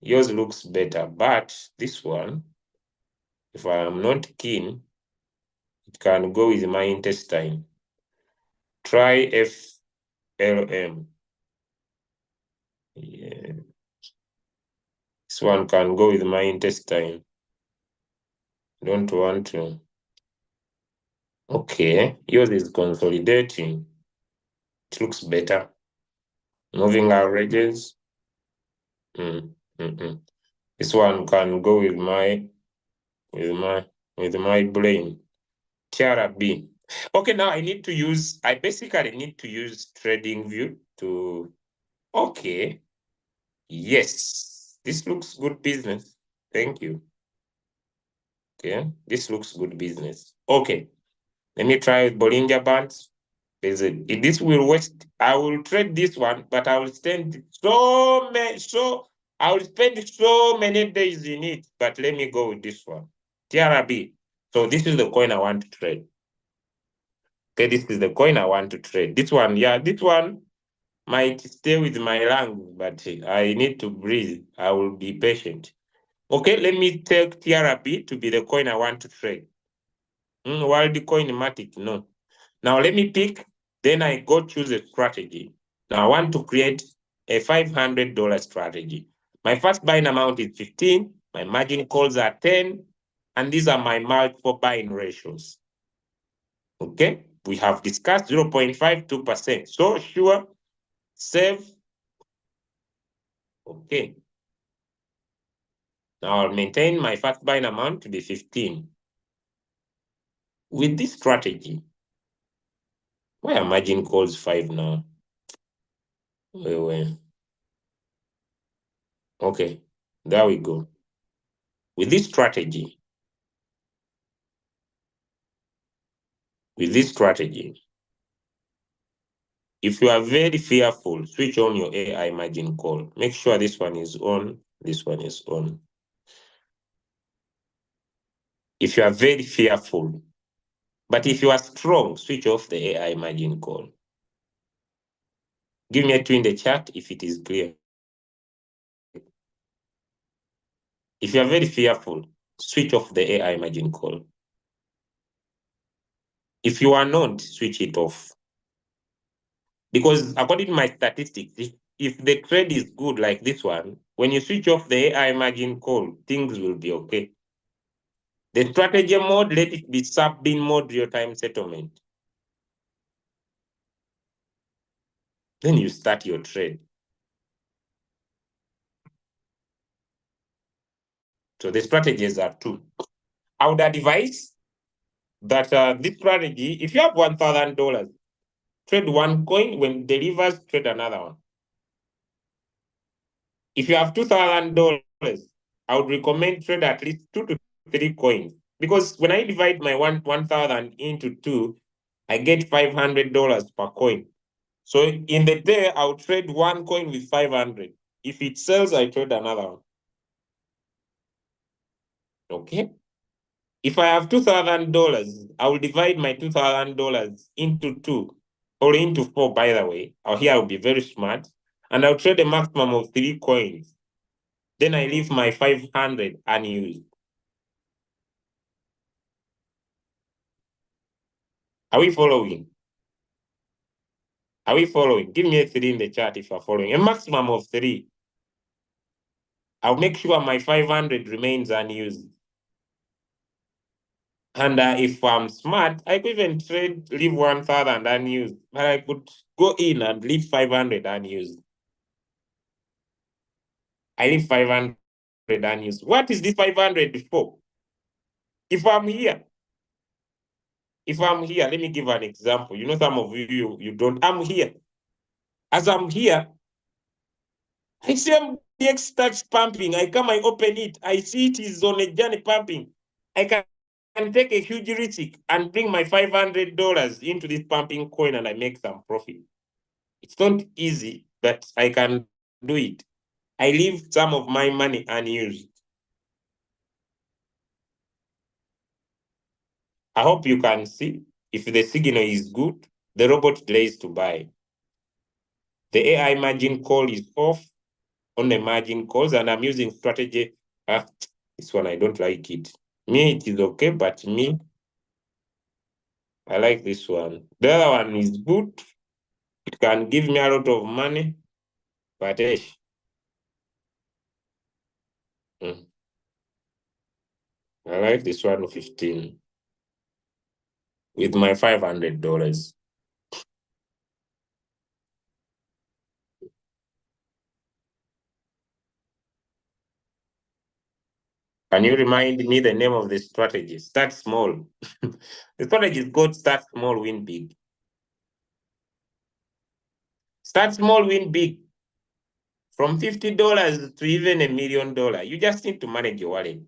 Yours looks better, but this one, if I am not keen, it can go with my intestine. Try FLM. Yeah. This one can go with my intestine. Don't want to. Okay, yours is consolidating. It looks better. Moving averages. This one can go with my brain. Tiara B. Okay, now I basically need to use trading view to, okay. Yes, this looks good business. Thank you. Okay, this looks good business. Okay, let me try with Bollinger Bands. This will waste. I will trade this one, but I will spend I will spend so many days in it. But let me go with this one. TRB. So this is the coin I want to trade. Okay, this is the coin I want to trade. This one, yeah, this one might stay with my lungs, but I need to breathe. I will be patient. Okay, let me take TRB to be the coin I want to trade. While the coinmatic, no. Now let me pick, then I go choose a strategy. Now I want to create a $500 strategy. My first buying amount is 15, my margin calls are 10, and these are my multiple buying ratios. Okay, we have discussed 0.52%. So sure, save. Okay. Now I'll maintain my first buying amount to be 15. With this strategy, why are margin calls 5 now? Wait. Okay, there we go. With this strategy, if you are very fearful, switch on your AI margin call. Make sure this one is on, this one is on. If you are very fearful, but if you are strong, switch off the AI margin call. Give me a 2 in the chat if it is clear. If you are very fearful, switch off the AI margin call. If you are not, switch it off. Because according to my statistics, if the trade is good like this one, when you switch off the AI margin call, things will be okay. The strategy mode, let it be sub-bin mode, real-time settlement. Then you start your trade. So the strategies are 2. I would advise that this strategy, if you have $1,000, trade one coin, when it delivers, trade another one. If you have $2,000, I would recommend trade at least 2 to 3 coins. Because when I divide my 1,000 into 2, I get $500 per coin. So in the day, I'll trade one coin with 500. If it sells, I trade another one. Okay? If I have $2,000, I will divide my $2,000 into 2, or into 4, by the way. Here I'll be very smart. And I'll trade a maximum of 3 coins. Then I leave my 500 unused. Are we following? Are we following? Give me a 3 in the chat if you're following. A maximum of 3. I'll make sure my 500 remains unused. And if I'm smart, I could even leave 1,000 unused. But I could go in and leave 500 unused. I leave 500 unused. What is this 500 for? If I'm here, let me give an example. You know, some of you don't. I'm here. As I'm here, I see MDX starts pumping. I come, I open it. I see it is on a journey pumping. I can take a huge risk and bring my $500 into this pumping coin and I make some profit. It's not easy, but I can do it. I leave some of my money unused. I hope you can see. If the signal is good, the robot delays to buy. The AI margin call is off on the margin calls, and I'm using strategy. This one, I don't like it. Me, it is okay, but me, I like this one. The other one is good. It can give me a lot of money, but hey. I like this one, 15. With my $500. Can you remind me the name of the strategy? Start small. The strategy is called start small, win big. Start small, win big. From $50 to even $1 million. You just need to manage your wallet.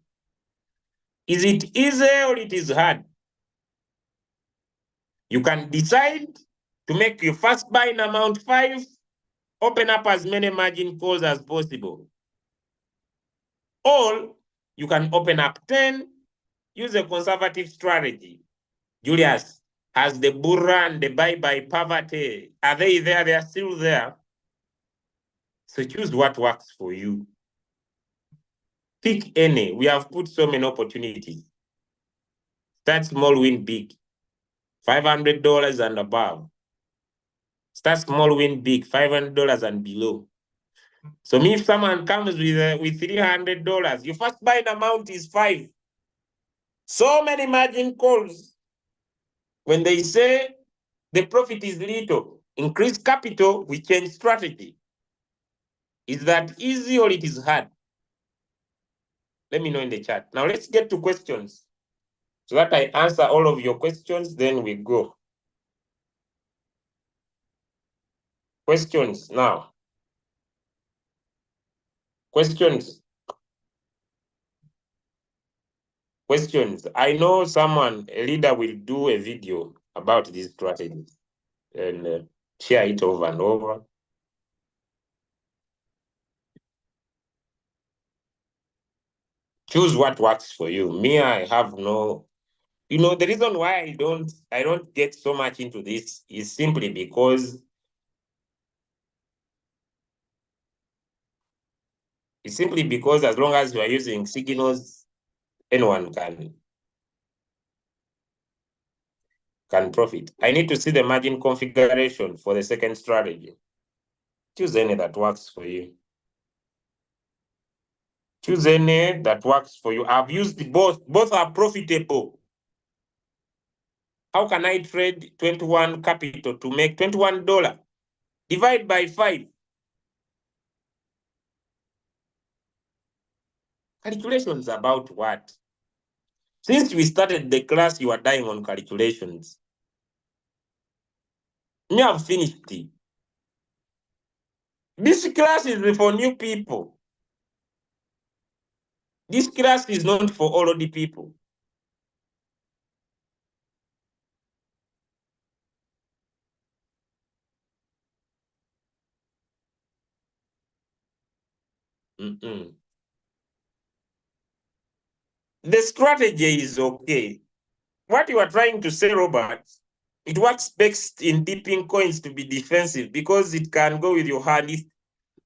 Is it easy or it is hard? You can decide to make your first buying amount 5, open up as many margin calls as possible. Or you can open up 10, use a conservative strategy. Julius, has the bull run, the bye-bye poverty, are they there? They are still there. So choose what works for you. Pick any. We have put so many opportunities. Start small, win big. $500 and above. Start small, win big. $500 and below. So if someone comes with $300, your first buying amount is 5. So many margin calls. When they say the profit is little, increase capital, we change strategy. Is that easy or it is hard? Let me know in the chat. Now let's get to questions so that I answer all of your questions, then we go. Questions now. Questions. Questions. I know someone, a leader, will do a video about these strategies and share it over and over. Choose what works for you. Me, I have no, the reason why I don't get so much into this is simply because as long as you are using signals, anyone can profit. I need to see the margin configuration for the second strategy. Choose any that works for you. Choose any that works for you. I've used both. Both are profitable. How can I trade 21 capital to make $21? Divide by 5. Calculations about what? Since we started the class, you are dying on calculations. Me, I've finished it. This class is for new people. This class is not for all of the people. The strategy is okay. What you are trying to say, Robert, it works best in dipping coins to be defensive because it can go with your hand.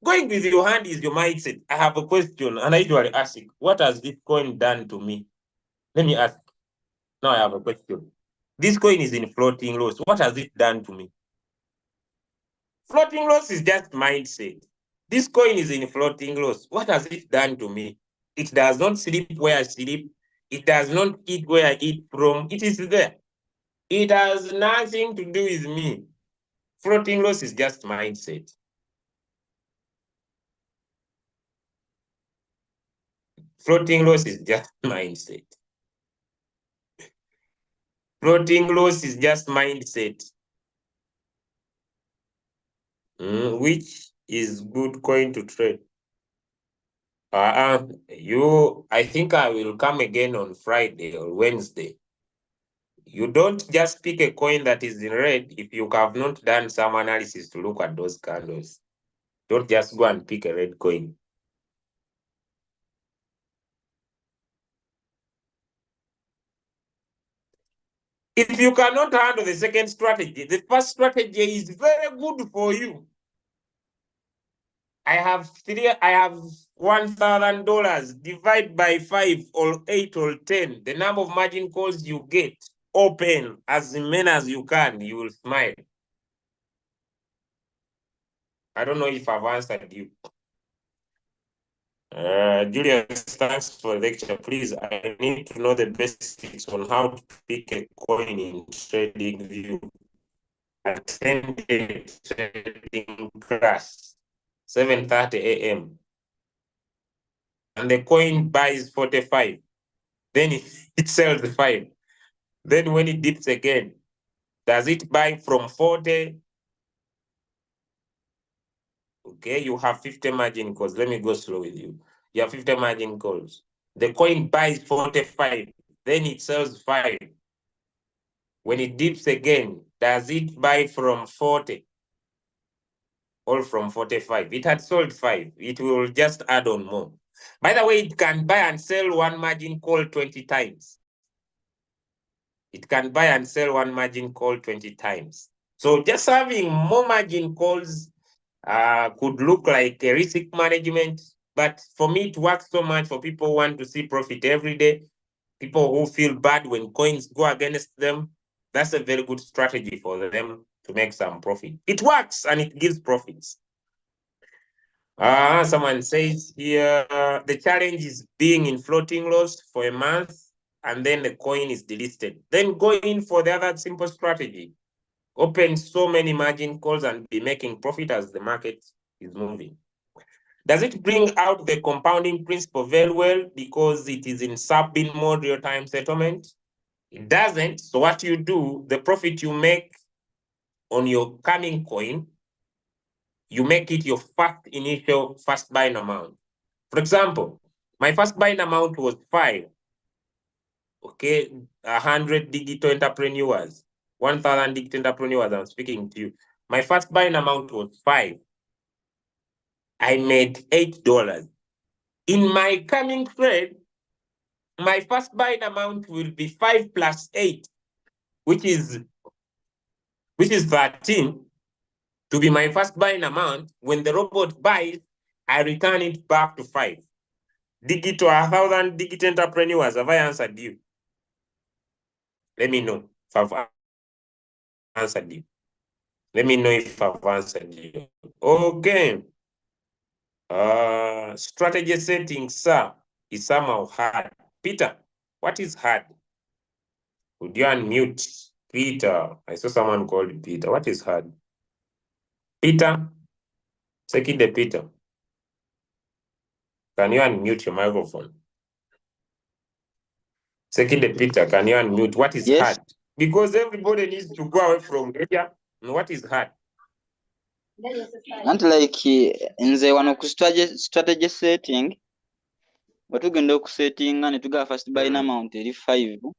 Going with your hand is your mindset. I have a question, and I usually ask it, what has this coin done to me? Let me ask. Now I have a question. This coin is in floating loss. What has it done to me? Floating loss is just mindset. This coin is in floating loss. What has it done to me? It does not sleep where I sleep. It does not eat where I eat from. It is there. It has nothing to do with me. Floating loss is just mindset. Floating loss is just mindset. Floating loss is just mindset. Which is good coin to trade? I think I will come again on Friday or Wednesday. You don't just pick a coin that is in red if you have not done some analysis to look at those candles. Don't just go and pick a red coin. If you cannot handle the second strategy, the first strategy is very good for you. I have $1,000. Divide by 5 or 8 or 10. The number of margin calls you get, open as many as you can. You will smile. I don't know if I've answered you. Julius, thanks for the lecture. Please, I need to know the basics on how to pick a coin in trading view. Attended trading class, 7:30 a.m. And the coin buys 45. Then it sells 5. Then when it dips again, does it buy from 40? Okay, you have 50 margin calls. Let me go slow with you. You have 50 margin calls. The coin buys 45, then it sells 5. When it dips again, does it buy from 40 or from 45? It had sold 5. It will just add on more. By the way, it can buy and sell one margin call 20 times. It can buy and sell one margin call 20 times. So just having more margin calls could look like a risk management, but for me, it works so much for people who want to see profit every day, people who feel bad when coins go against them. That's a very good strategy for them to make some profit. It works and it gives profits. Someone says here, the challenge is being in floating loss for a month and then the coin is delisted. Then go in for the other simple strategy. Open so many margin calls and be making profit as the market is moving. Does it bring out the compounding principle very well because it is in sub-bin mode real-time settlement? It doesn't. So what you do, the profit you make on your coming coin, you make it your first buying amount. For example, my first buying amount was 5. Okay, 100 digital entrepreneurs, 1,000 digital entrepreneurs, I'm speaking to you. My first buying amount was 5. I made $8. In my coming trade, my first buying amount will be 5 plus 8, which is 13, to be my first buying amount. When the robot buys, I return it back to 5. Digital 1,000 digital entrepreneurs, have I answered you? Let me know if I've answered you. Let me know if I've answered you. Okay. Strategy settings, sir, is somehow hard. Peter, what is hard? Would you unmute? Peter, I saw someone called Peter. What is hard? Peter, second the Peter. Can you unmute your microphone? Second the Peter, can you unmute? What is hard? Because everybody needs to go away from data. What is hard? And like nze wano ku strategy setting batugenda okusettinga ne tugaa first buying amount eri 5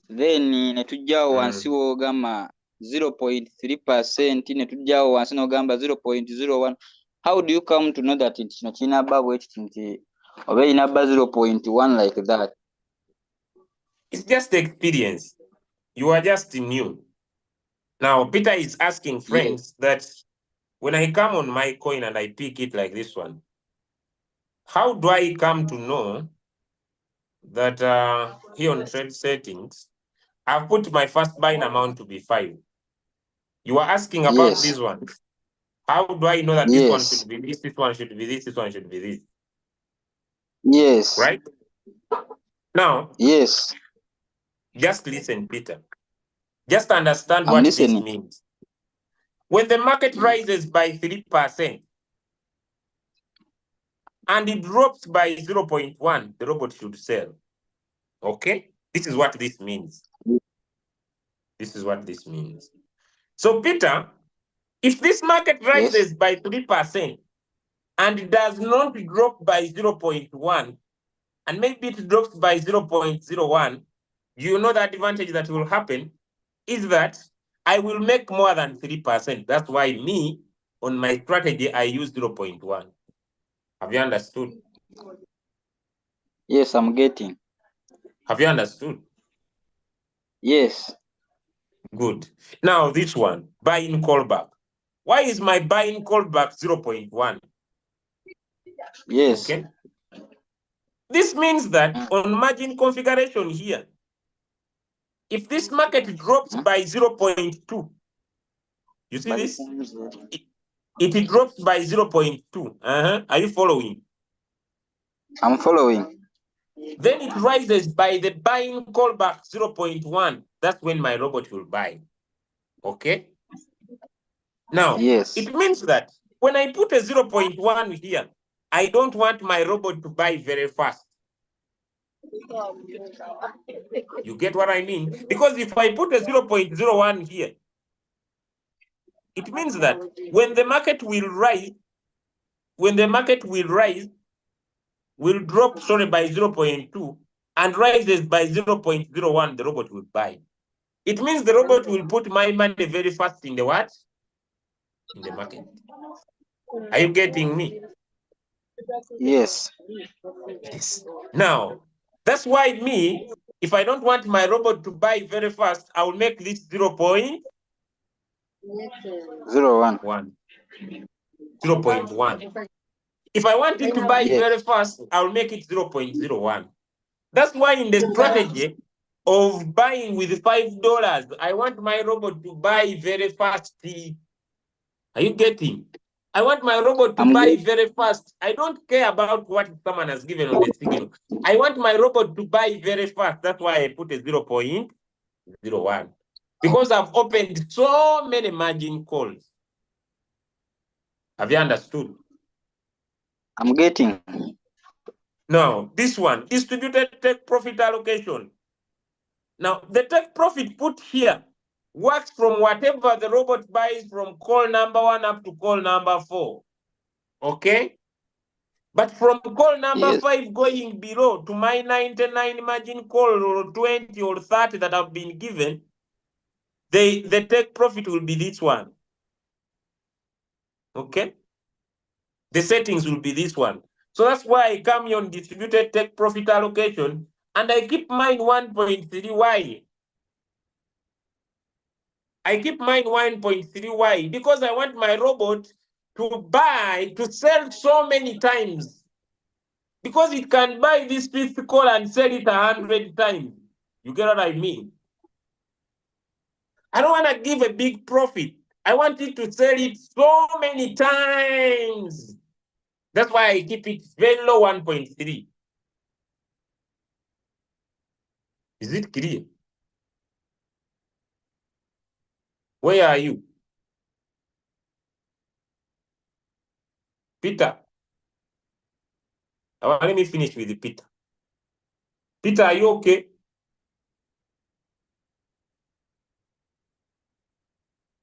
then ne tujjaawo wansi w'ogamba 0.3% ne tujjaawo wansi n'ogamba 0.01. How do you come to know that kino kirina bba bwekiti nti oba erina bba 0.1 like that? It's just the experience. You are just new. Now, Peter is asking friends that when I come on my coin and I pick it like this one, how do I come to know that here on trade settings, I've put my first buying amount to be 5? You are asking about this one. How do I know that this one should be this one should be this one should be this? Yes. Right? Now, yes. Just listen, Peter. Just understand what this means. When the market rises by 3% and it drops by 0.1, the robot should sell. Okay? This is what this means. This is what this means. So, Peter, if this market rises by 3% and it does not drop by 0.1, and maybe it drops by 0.01, you know the advantage that will happen is that I will make more than 3%. That's why me, on my strategy, I use 0.1. Have you understood? Yes, I'm getting. Have you understood? Yes. Good. Now this one, buy-in callback. Why is my buy-in callback 0.1? Yes. Okay. This means that on margin configuration here, if this market drops by 0.2, you see this? It drops by 0.2. Are you following? I'm following. Then it rises by the buying callback 0.1. That's when my robot will buy. Okay? Now, it means that when I put a 0.1 here, I don't want my robot to buy very fast. You get what I mean? Because if I put a 0.01 here, it means that when the market will rise, will drop, by 0.2 and rises by 0.01, the robot will buy. It means the robot will put my money very fast in the what? In the market. Are you getting me? Yes. Yes. Now, that's why me, if I don't want my robot to buy very fast, I will make this 0.01. 0.1. If I want it to buy very fast, I'll make it 0.01. That's why in the strategy of buying with $5, I want my robot to buy very fast. Are you getting? I want my robot to buy very fast. I don't care about what someone has given on the signal. I want my robot to buy very fast. That's why I put a 0.01. Because I've opened so many margin calls. Have you understood? I'm getting. Now, this one, distributed take profit allocation. Now, the take profit put here works from whatever the robot buys from call number 1 up to call number 4. Okay? But from call number Yes. 5 going below to my 99 margin call or 20 or 30 that have been given, the take profit will be this one. Okay? The settings will be this one. So that's why I come here on distributed take profit allocation and I keep mine 1.3. I keep mine 1.3. Because I want my robot to sell so many times. Because it can buy this fifth call and sell it 100 times. You get what I mean? I don't want to give a big profit. I want it to sell it so many times. That's why I keep it very low, 1.3. Is it clear? Where are you? Peter. Let me finish with Peter. Peter, are you okay?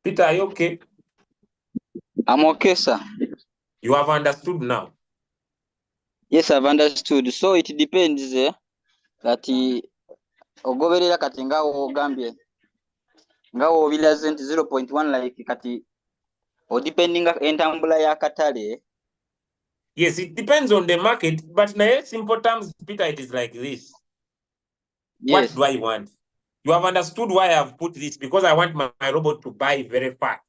Peter, are you okay? I'm okay, sir. You have understood now? Yes, I've understood. So it depends that ogoberera kati nga wogambye nga wobilaze nti 0.1 like kati odependinga entambula y'akatale. Yes, it depends on the market, but in simple terms, Peter, it is like this. Yes. What do I want? You have understood why I have put this, because I want my robot to buy very fast.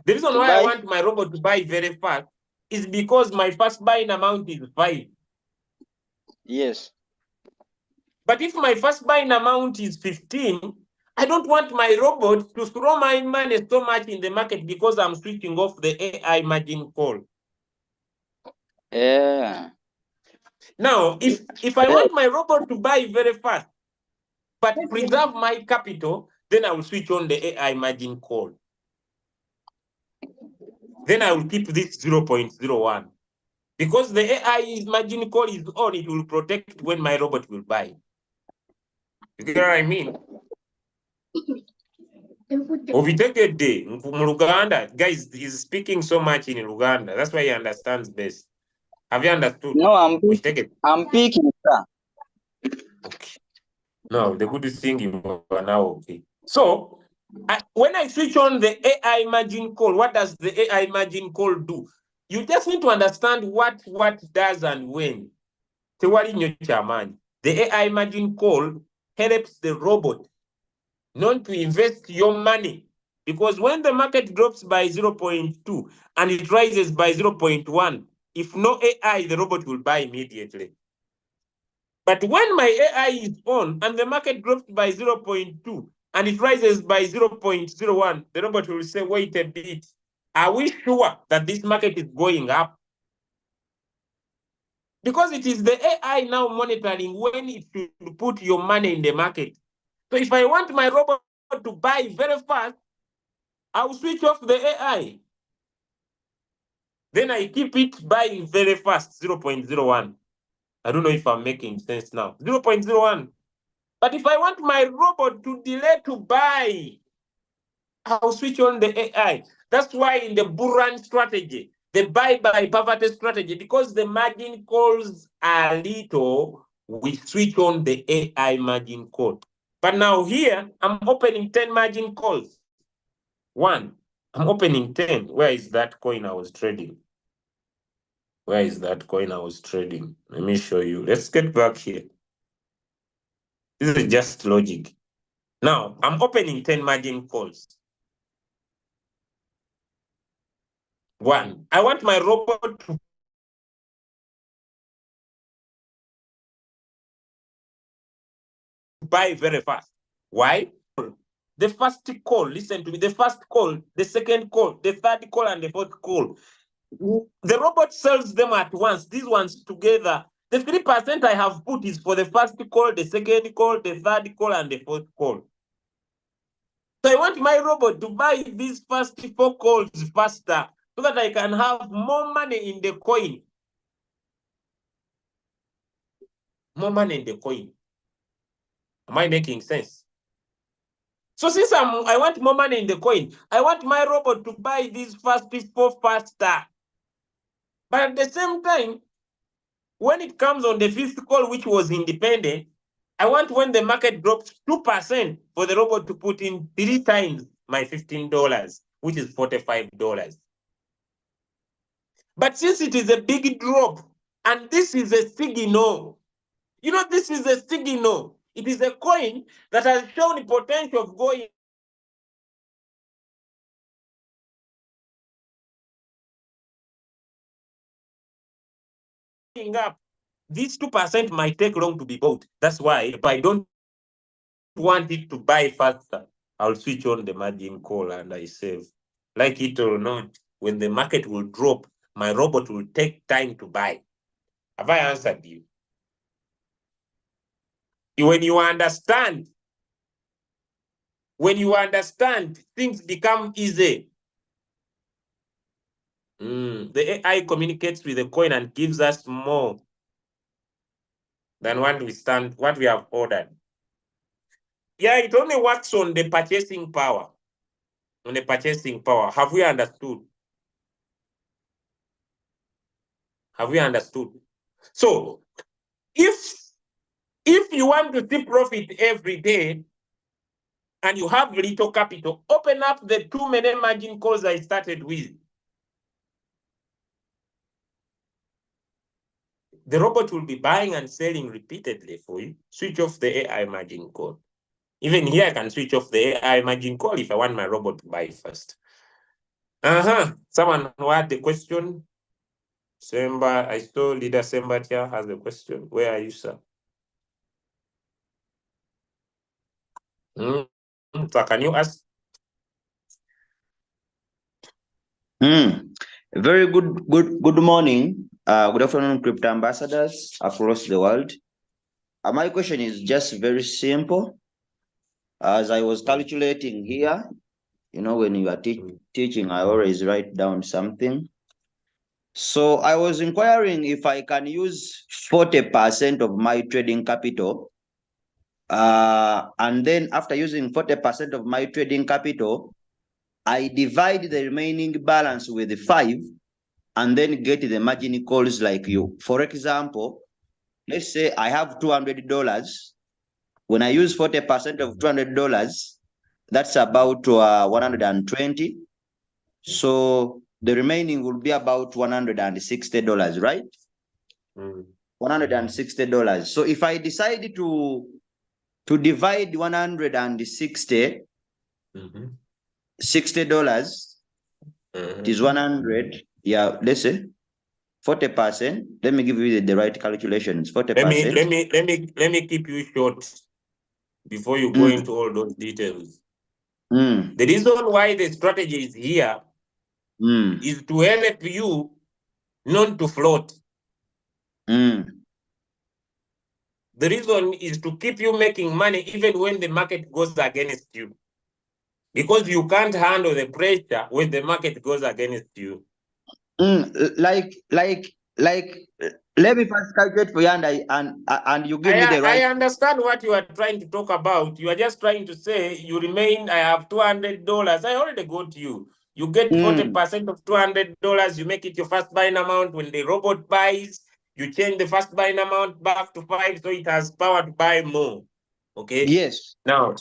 The reason why I want my robot to buy very fast is because my first buying amount is 5. Yes. But if my first buying amount is 15, I don't want my robot to throw my money so much in the market because I'm switching off the AI margin call. Yeah. Now, if I want my robot to buy very fast, but preserve my capital, then I will switch on the AI margin call. Then I will keep this 0.01. Because the AI margin call is on, it will protect when my robot will buy. You get what I mean? Oviteke day, Luganda, guys, he's speaking so much in Luganda. That's why he understands best. Have you understood? No, I'm picking, sir. Okay. No, the good thing you are now okay. So, when I switch on the AI margin call, what does the AI margin call do? You just need to understand what does and when. The AI margin call helps the robot not to invest your money. Because when the market drops by 0.2 and it rises by 0.1, if no AI, the robot will buy immediately. But when my AI is on and the market drops by 0.2 and it rises by 0.01, the robot will say, wait a bit. Are we sure that this market is going up? Because it is the AI now monitoring when it should put your money in the market. So if I want my robot to buy very fast, I'll switch off the AI. Then I keep it buying very fast, 0.01. I don't know if I'm making sense now. 0.01. But if I want my robot to delay to buy, I'll switch on the AI. That's why in the bull run strategy, the buy by poverty strategy, because the margin calls are little, we switch on the AI margin call. But now here, I'm opening 10 margin calls. 1, I'm opening 10. Where is that coin I was trading? Where is that coin I was trading? Let me show you. Let's get back here. This is just logic. Now, I'm opening 10 margin calls. 1, I want my robot to buy very fast. Why? The first call, listen to me, the first call, the second call, the third call, and the fourth call. The robot sells them at once, these ones together. The 3% I have put is for the first call, the second call, the third call, and the fourth call. So I want my robot to buy these first 4 calls faster so that I can have more money in the coin. More money in the coin. Am I making sense? So since I want more money in the coin, I want my robot to buy these fast people faster. But at the same time, when it comes on the fifth call, which was independent, I want when the market drops 2% for the robot to put in 3 times my $15, which is $45. But since it is a big drop, and this is a signal, this is a signal. It is a coin that has shown the potential of going up. This 2% might take long to be bought. That's why if I don't want it to buy faster, I'll switch on the margin call and I save. Like it or not, when the market will drop, my robot will take time to buy. Have I answered you? When you understand, things become easy. The AI communicates with the coin and gives us more than what we have ordered. Yeah, it only works on the purchasing power. On the purchasing power. Have we understood? Have we understood? So, if you want to see profit every day and you have little capital, open up the 2 many margin calls I started with. The robot will be buying and selling repeatedly for you. Switch off the AI margin call. Even here, I can switch off the AI margin call if I want my robot to buy first. Someone who had the question? Semba, I saw Leader Semba here has a question. Where are you, sir? So can you ask? Very good morning. Good afternoon, crypto ambassadors across the world. My question is just very simple. As I was calculating here, when you are teaching, I always write down something. So I was inquiring if I can use 40% of my trading capital. And then after using 40% of my trading capital, I divide the remaining balance with 5 and then get the margin calls like you. For example, let's say I have $200. When I use 40% of $200, that's about 120. So the remaining will be about $160, right? $160. So if I decide to divide 160, $60, it is 100. Yeah, let's say 40%. Let me give you the right calculations. 40%. Let me keep you short before you go into all those details. The reason why the strategy is here is to help you not to float. The reason is to keep you making money even when the market goes against you. Because you can't handle the pressure when the market goes against you. Like, let me first calculate for you and you give me the right. I understand what you are trying to talk about. You are just trying to say you remain, I have $200. I already got you. You get 40% of $200. You make it your first buying amount. When the robot buys, you change the first buying amount back to 5 so it has power to buy more. Okay? Yes. Now,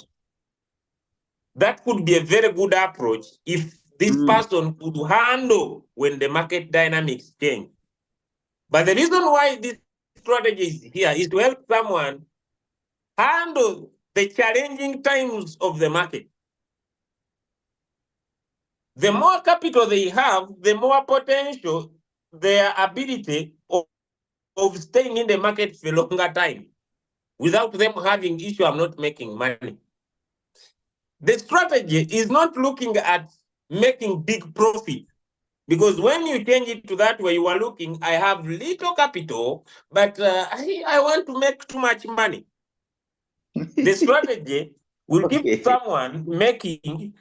that could be a very good approach if this person could handle when the market dynamics change. But the reason why this strategy is here is to help someone handle the challenging times of the market. The more capital they have, the more potential their ability of staying in the market for a longer time without them having issue, I'm not making money. The strategy is not looking at making big profit, because when you change it to that way, you are looking, I have little capital, but I want to make too much money. The strategy will keep someone making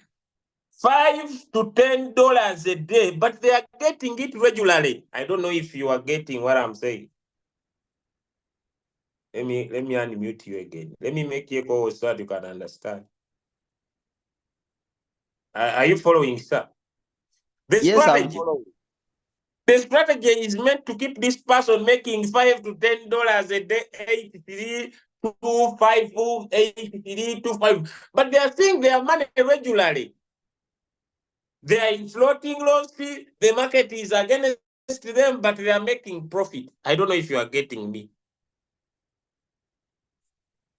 $5 to $10 a day, but they are getting it regularly. I don't know if you are getting what I'm saying. Let me unmute you again. Let me make you go so that you can understand. Are you following, sir? The Yes, I'm strategy. following. The strategy is meant to keep this person making $5 to $10 a day, 83, 254, 83, 25. But they are seeing their money regularly. They are in floating loss fee. The market is against them, but they are making profit. I don't know if you are getting me.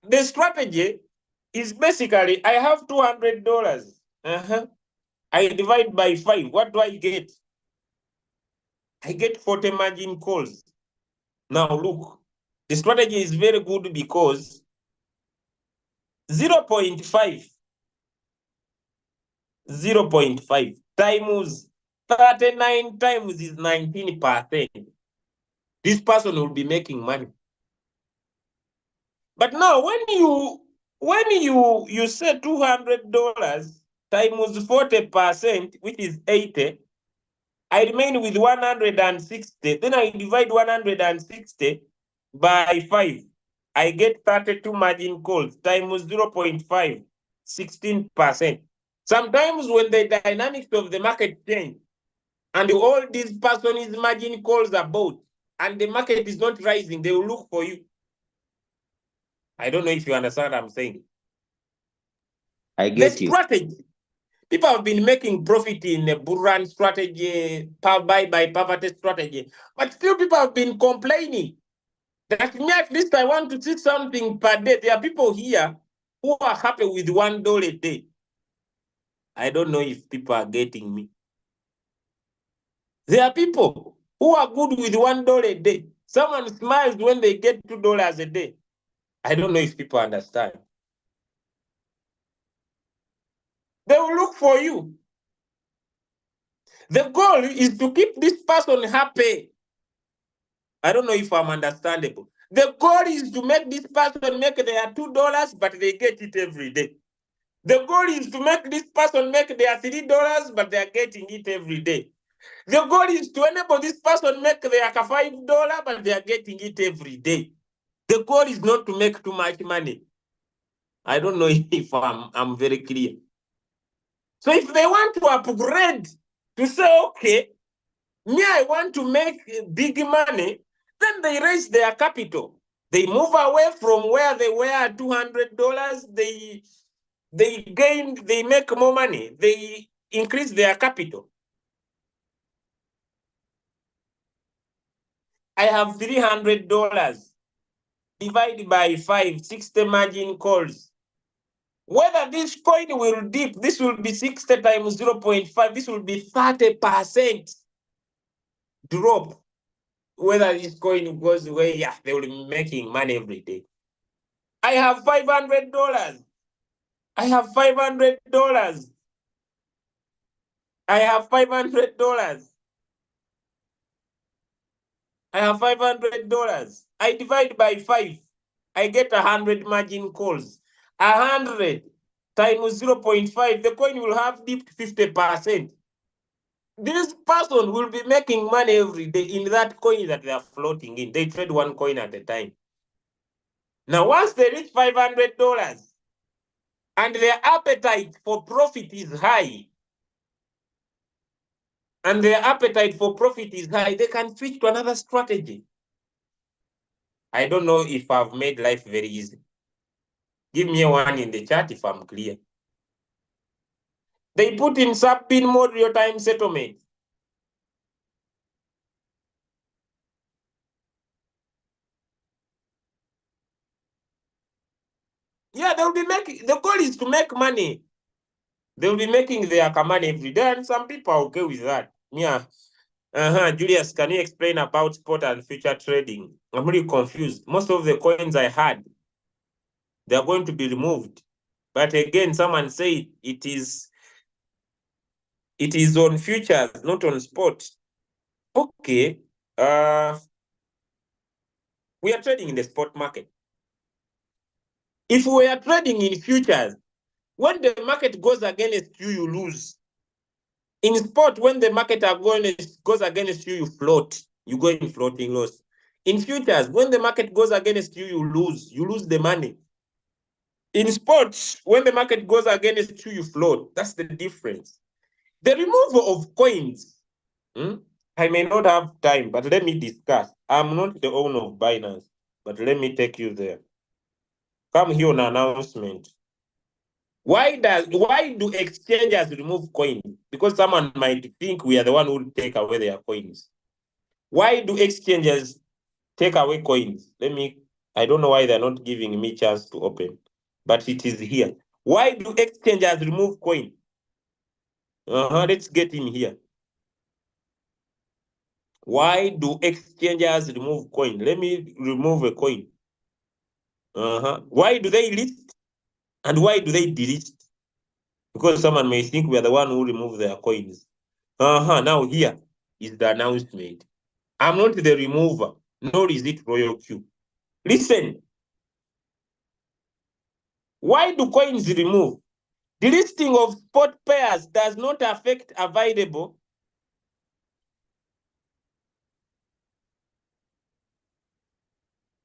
The strategy is basically, I have $200. I divide by 5. What do I get? I get 40 margin calls. Now look, the strategy is very good because 0.5 times 39 times is 19%. This person will be making money. But now when you say $200 times 40%, which is 80, I remain with 160. Then I divide 160 by 5. I get 32 margin calls times 0.5, 16%. Sometimes when the dynamics of the market change and all these persons' margin calls are bought and the market is not rising, they will look for you. I don't know if you understand what I'm saying. I get you. Strategy. People have been making profit in the bull run strategy, buy by poverty strategy, but still people have been complaining that me at least I want to see something per day. There are people here who are happy with $1 a day. I don't know if people are getting me. There are people who are good with $1 a day. Someone smiles when they get $2 a day. I don't know if people understand. They will look for you. The goal is to keep this person happy. I don't know if I'm understandable. The goal is to make this person make their $2, but they get it every day. The goal is to make this person make their $3, but they are getting it every day. The goal is to enable this person make their $5, but they are getting it every day. The goal is not to make too much money. I don't know if I'm very clear. So if they want to upgrade to say, okay, me, I want to make big money, then they raise their capital. They move away from where they were at $200. They make more money. They increase their capital. I have $300 divided by 5, 60 margin calls. Whether this coin will dip, this will be 60 times 0.5, this will be 30% drop. Whether this coin goes away, yeah, they will be making money every day. I have $500. I have $500. I have $500. I have $500. I divide by 5. I get 100 margin calls. 100 times 0.5, the coin will have dipped 50%. This person will be making money every day in that coin that they are floating in. They trade one coin at a time. Now, once they reach $500 and their appetite for profit is high, they can switch to another strategy. I don't know if I've made life very easy. Give me a 1 in the chat if I'm clear. They put in sub-pin mode real-time settlement. Yeah, they'll be making, the goal is to make money. They'll be making their money every day, and some people are okay with that. Yeah. Julius, can you explain about spot and future trading? I'm really confused. Most of the coins I had, they are going to be removed. But again, someone said it is on futures, not on spot. Okay. We are trading in the spot market. If we are trading in futures, when the market goes against you, you lose. In sport, when the market goes against you, you float. You go in floating loss. In futures, when the market goes against you, you lose. You lose the money. In sports, when the market goes against you, you float. That's the difference. The removal of coins. I may not have time, but let me discuss. I'm not the owner of Binance, but let me take you there. Come here on announcement. Why do exchanges remove coins? Because someone might think we are the one who will take away their coins. Why do exchanges take away coins? I don't know why they're not giving me chance to open, but it is here. Why do exchanges remove coin? Let's get in here. Why do exchanges remove coin? Let me remove a coin. Why do they list? And why do they delist? Because someone may think we are the one who remove their coins. Now here is the announcement. I'm not the remover, nor is it Royal Q. Listen. Why do coins remove? The listing of spot pairs does not affect available.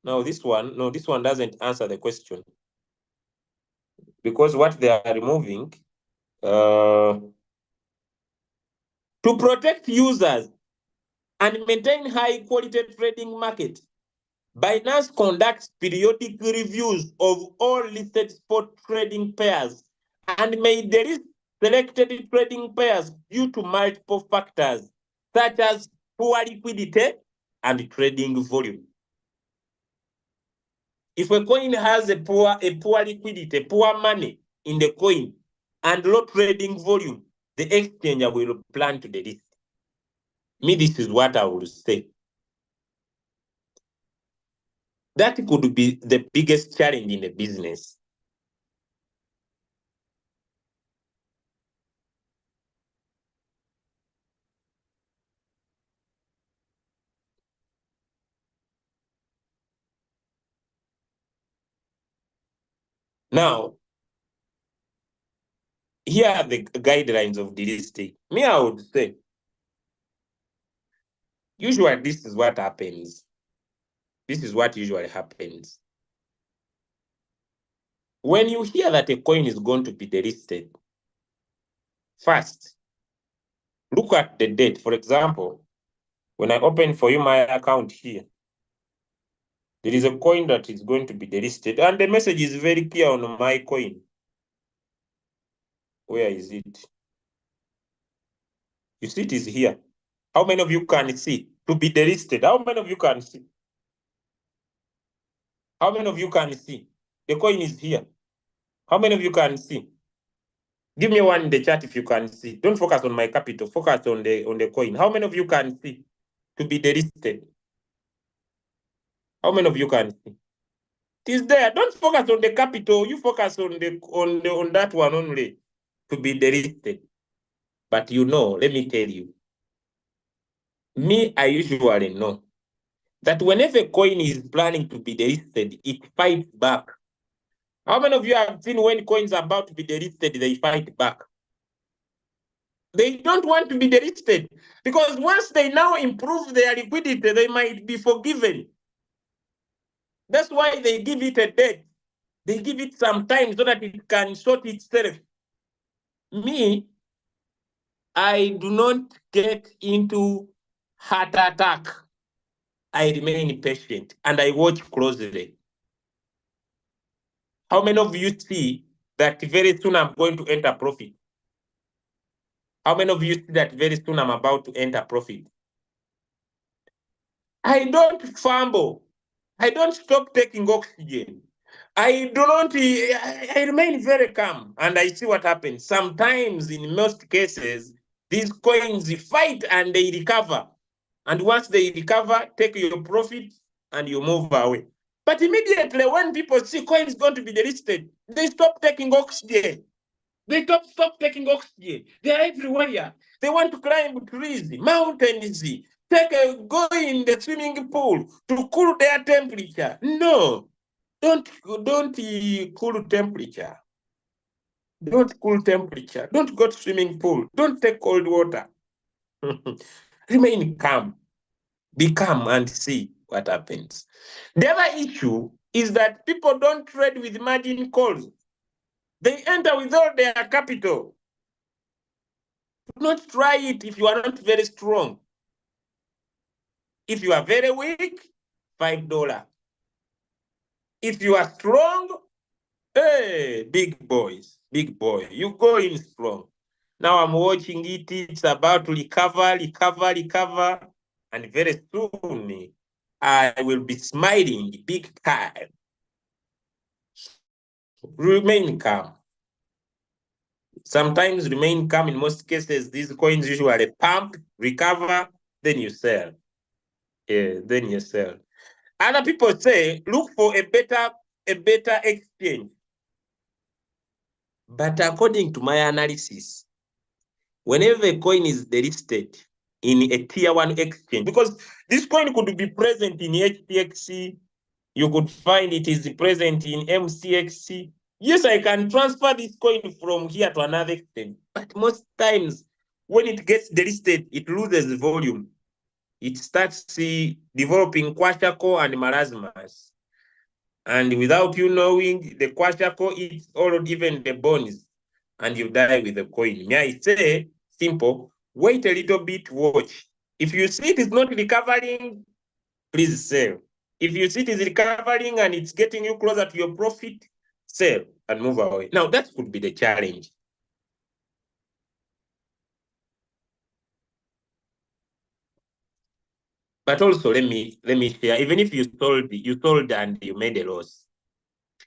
Now this one doesn't answer the question. Because what they are removing, to protect users and maintain high quality trading market, Binance conducts periodic reviews of all listed spot trading pairs and may delist selected trading pairs due to multiple factors, such as poor liquidity and trading volume. If a coin has a poor liquidity, poor money in the coin, and low trading volume, the exchange will plan to delist. This is what I would say. That could be the biggest challenge in the business. Now, here are the guidelines of delisting. I would say, usually this is what happens. This is what usually happens. When you hear that a coin is going to be delisted, first, look at the date. For example, when I open for you my account here, there is a coin that is going to be delisted, and the message is very clear on my coin. Where is it? You see, it is here. How many of you can see? To be delisted. How many of you can see? How many of you can see? The coin is here. How many of you can see? Give me one in the chat if you can see. Don't focus on my capital. Focus on the coin. How many of you can see? To be delisted. How many of you can see? It is there. Don't focus on the capital. You focus on that one only. To be delisted. But let me tell you. I usually know that whenever a coin is planning to be delisted, it fights back. How many of you have seen when coins are about to be delisted, they fight back? They don't want to be delisted because once they now improve their liquidity, they might be forgiven. That's why they give it a date. They give it some time so that it can sort itself. I do not get into heart attack. I remain patient and I watch closely. How many of you see that very soon I'm going to enter profit? How many of you see that very soon I'm about to enter profit? I don't fumble. I don't stop taking oxygen. I remain very calm and I see what happens. Sometimes, in most cases, these coins fight and they recover. And once they recover, take your profit and you move away. But immediately when people see coins going to be delisted, they stop taking oxygen. They stop taking oxygen. They are everywhere. They want to climb trees, mountains, go in the swimming pool to cool their temperature. No, don't cool temperature. Don't cool temperature. Don't go to swimming pool. Don't take cold water. Remain calm. Be calm and see what happens. The other issue is that people don't trade with margin calls. They enter with all their capital. Do not try it if you are not very strong. If you are very weak, $5. If you are strong, hey, big boys, big boy, you go in strong. Now I'm watching it, it's about to recover, and very soon I will be smiling big time. Remain calm. Sometimes remain calm. In most cases, these coins usually pump, recover, then you sell. Yeah, then you sell. Other people say, look for a better exchange. But according to my analysis, whenever a coin is delisted in a tier 1 exchange, because this coin could be present in HTXC, you could find it is present in MCXC. Yes, I can transfer this coin from here to another exchange, but most times when it gets delisted, it loses volume. It starts developing kwashiorkor and marasmus. And without you knowing, the kwashiorkor eats all even the bones, and you die with the coin. May I say, simple, wait a little bit, watch. If you see it is not recovering, please sell. If you see it is recovering and it's getting you closer to your profit, sell and move away. Now, that could be the challenge. But also, let me share, even if you sold and you made a loss,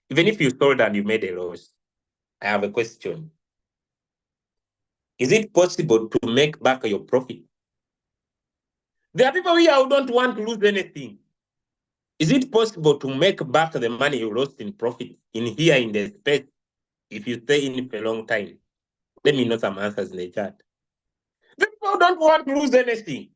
even if you sold and you made a loss, I have a question. Is it possible to make back your profit? There are people here who don't want to lose anything. Is it possible to make back the money you lost in profit in here in the space if you stay in for a long time? Let me know some answers in the chat. People don't want to lose anything.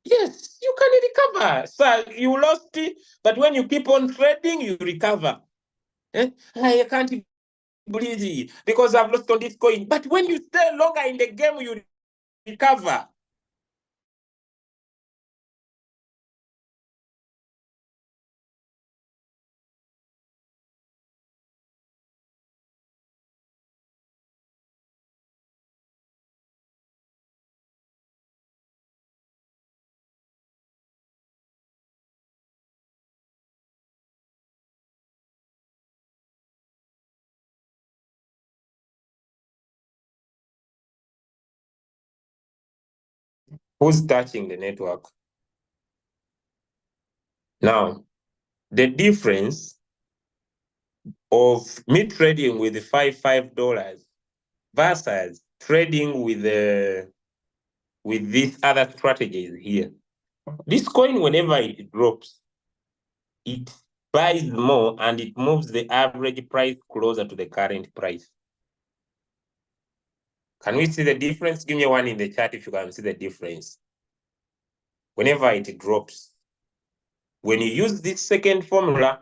Yes, you can recover. So you lost it, but when you keep on trading, you recover. I can't believe it because I've lost on this coin. But when you stay longer in the game, you recover. Who's touching the network? Now, the difference of me trading with the $5 versus trading with these other strategies here. This coin, whenever it drops, it buys more and it moves the average price closer to the current price. Can we see the difference? Give me one in the chat if you can see the difference. Whenever it drops, when you use this second formula,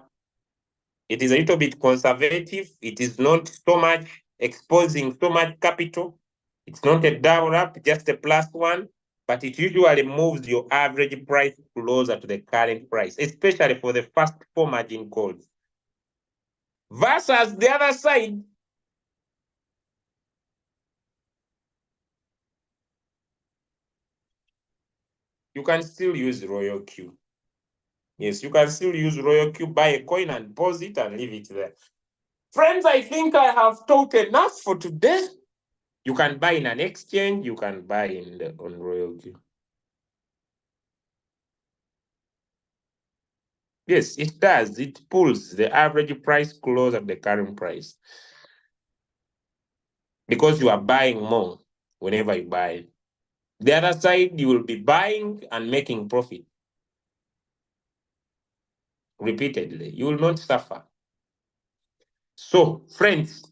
it is a little bit conservative. It is not so much exposing so much capital. It's not a double up, just a +1, but it usually moves your average price closer to the current price, especially for the first 4 margin calls. Versus the other side, you can still use Royal Q. Yes, you can still use Royal Q, buy a coin and pause it and leave it there. Friends, I think I have talked enough for today. You can buy in an exchange, you can buy on Royal Q. Yes, it does. It pulls the average price closer to the current price. Because you are buying more whenever you buy. The other side, you will be buying and making profit. Repeatedly, you will not suffer. So, friends,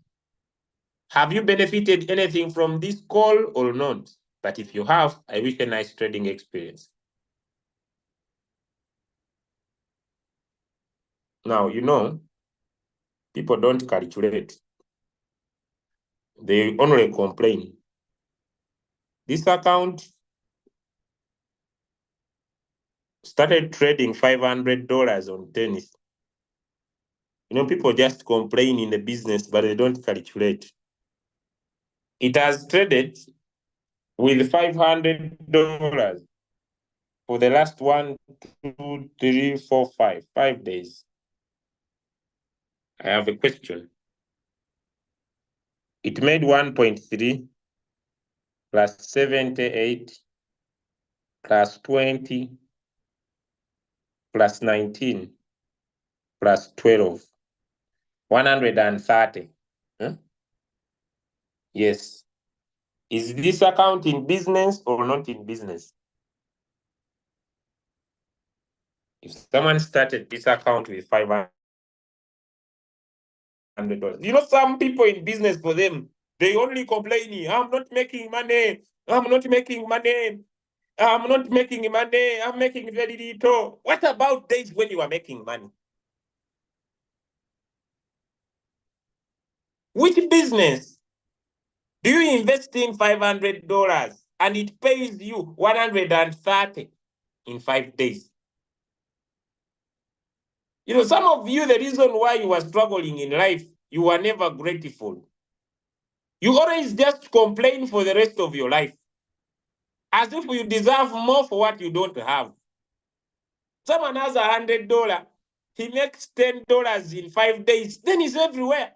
have you benefited anything from this call or not? But if you have, I wish a nice trading experience. Now, you know, People don't calculate. They only complain. This account started trading $500 on tennis. You know, people just complain in the business, but they don't calculate. It has traded with $500 for the last 1, 2, 3, 4, 5 days. I have a question. It made 1.3 plus 78 plus 20 plus 19 plus 12, 130. Huh? Yes. Is this account in business or not in business? If someone started this account with $500, you know, some people in business, for them, they only complain, I'm not making money, I'm not making money, I'm not making money, I'm making very little. What about days when you are making money? Which business do you invest in $500 and it pays you 130 in 5 days? You know, some of you, the reason why you are struggling in life, you are never grateful. You always just complain for the rest of your life, as if you deserve more for what you don't have. Someone has $100, he makes $10 in 5 days, then he's everywhere.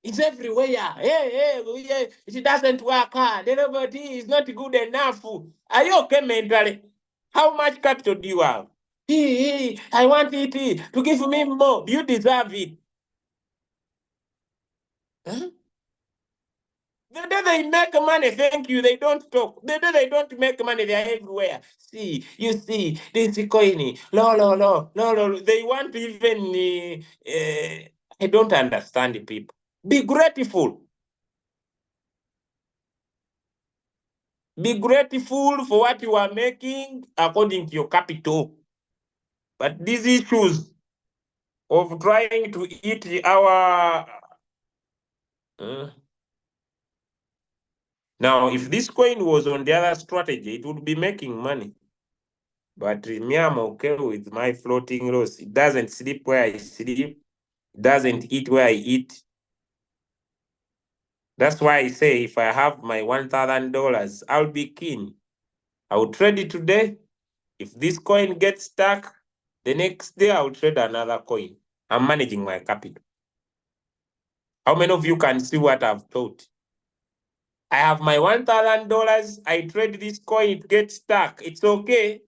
It's everywhere. Hey, it doesn't work hard. Everybody is not good enough. Are you okay mentally? How much capital do you have? I want it to give me more. You deserve it. Huh? The day they make money, thank you, they don't talk. The day they don't make money, they are everywhere. See, you see, this coin, no. They want even, I don't understand the people. Be grateful. Be grateful for what you are making according to your capital. But these issues of trying to eat our... Now, if this coin was on the other strategy, it would be making money. But me, I'm okay with my floating loss. It doesn't sleep where I sleep. It doesn't eat where I eat. That's why I say if I have my $1,000, I'll be keen. I'll trade it today. If this coin gets stuck, the next day I'll trade another coin. I'm managing my capital. How many of you can see what I've taught? I have my $1,000. I trade this coin, it gets stuck. It's okay.